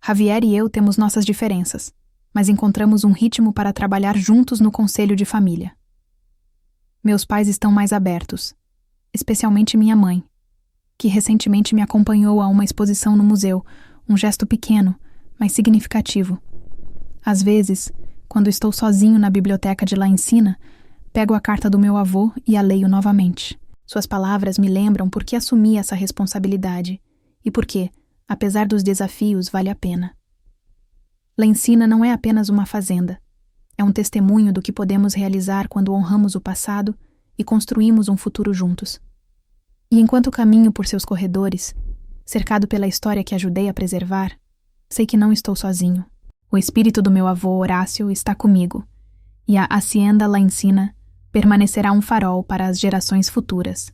Javier e eu temos nossas diferenças, mas encontramos um ritmo para trabalhar juntos no Conselho de Família. Meus pais estão mais abertos, especialmente minha mãe, que recentemente me acompanhou a uma exposição no museu, um gesto pequeno, mas significativo. Às vezes, quando estou sozinho na biblioteca de lá em cima, pego a carta do meu avô e a leio novamente. Suas palavras me lembram por que assumi essa responsabilidade e por que, apesar dos desafios, vale a pena. Lencina não é apenas uma fazenda. É um testemunho do que podemos realizar quando honramos o passado e construímos um futuro juntos. E enquanto caminho por seus corredores, cercado pela história que ajudei a preservar, sei que não estou sozinho. O espírito do meu avô Horácio está comigo, e a Hacienda La Encina permanecerá um farol para as gerações futuras,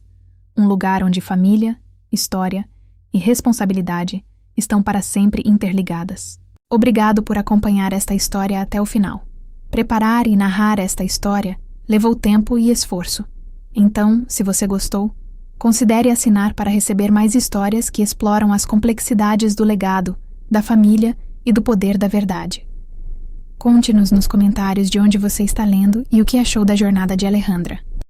um lugar onde família, história e responsabilidade estão para sempre interligadas. Obrigado por acompanhar esta história até o final. Preparar e narrar esta história levou tempo e esforço. Então, se você gostou, considere assinar para receber mais histórias que exploram as complexidades do legado, da família e do poder da verdade. Conte-nos nos comentários de onde você está lendo e o que achou da jornada de Alejandra.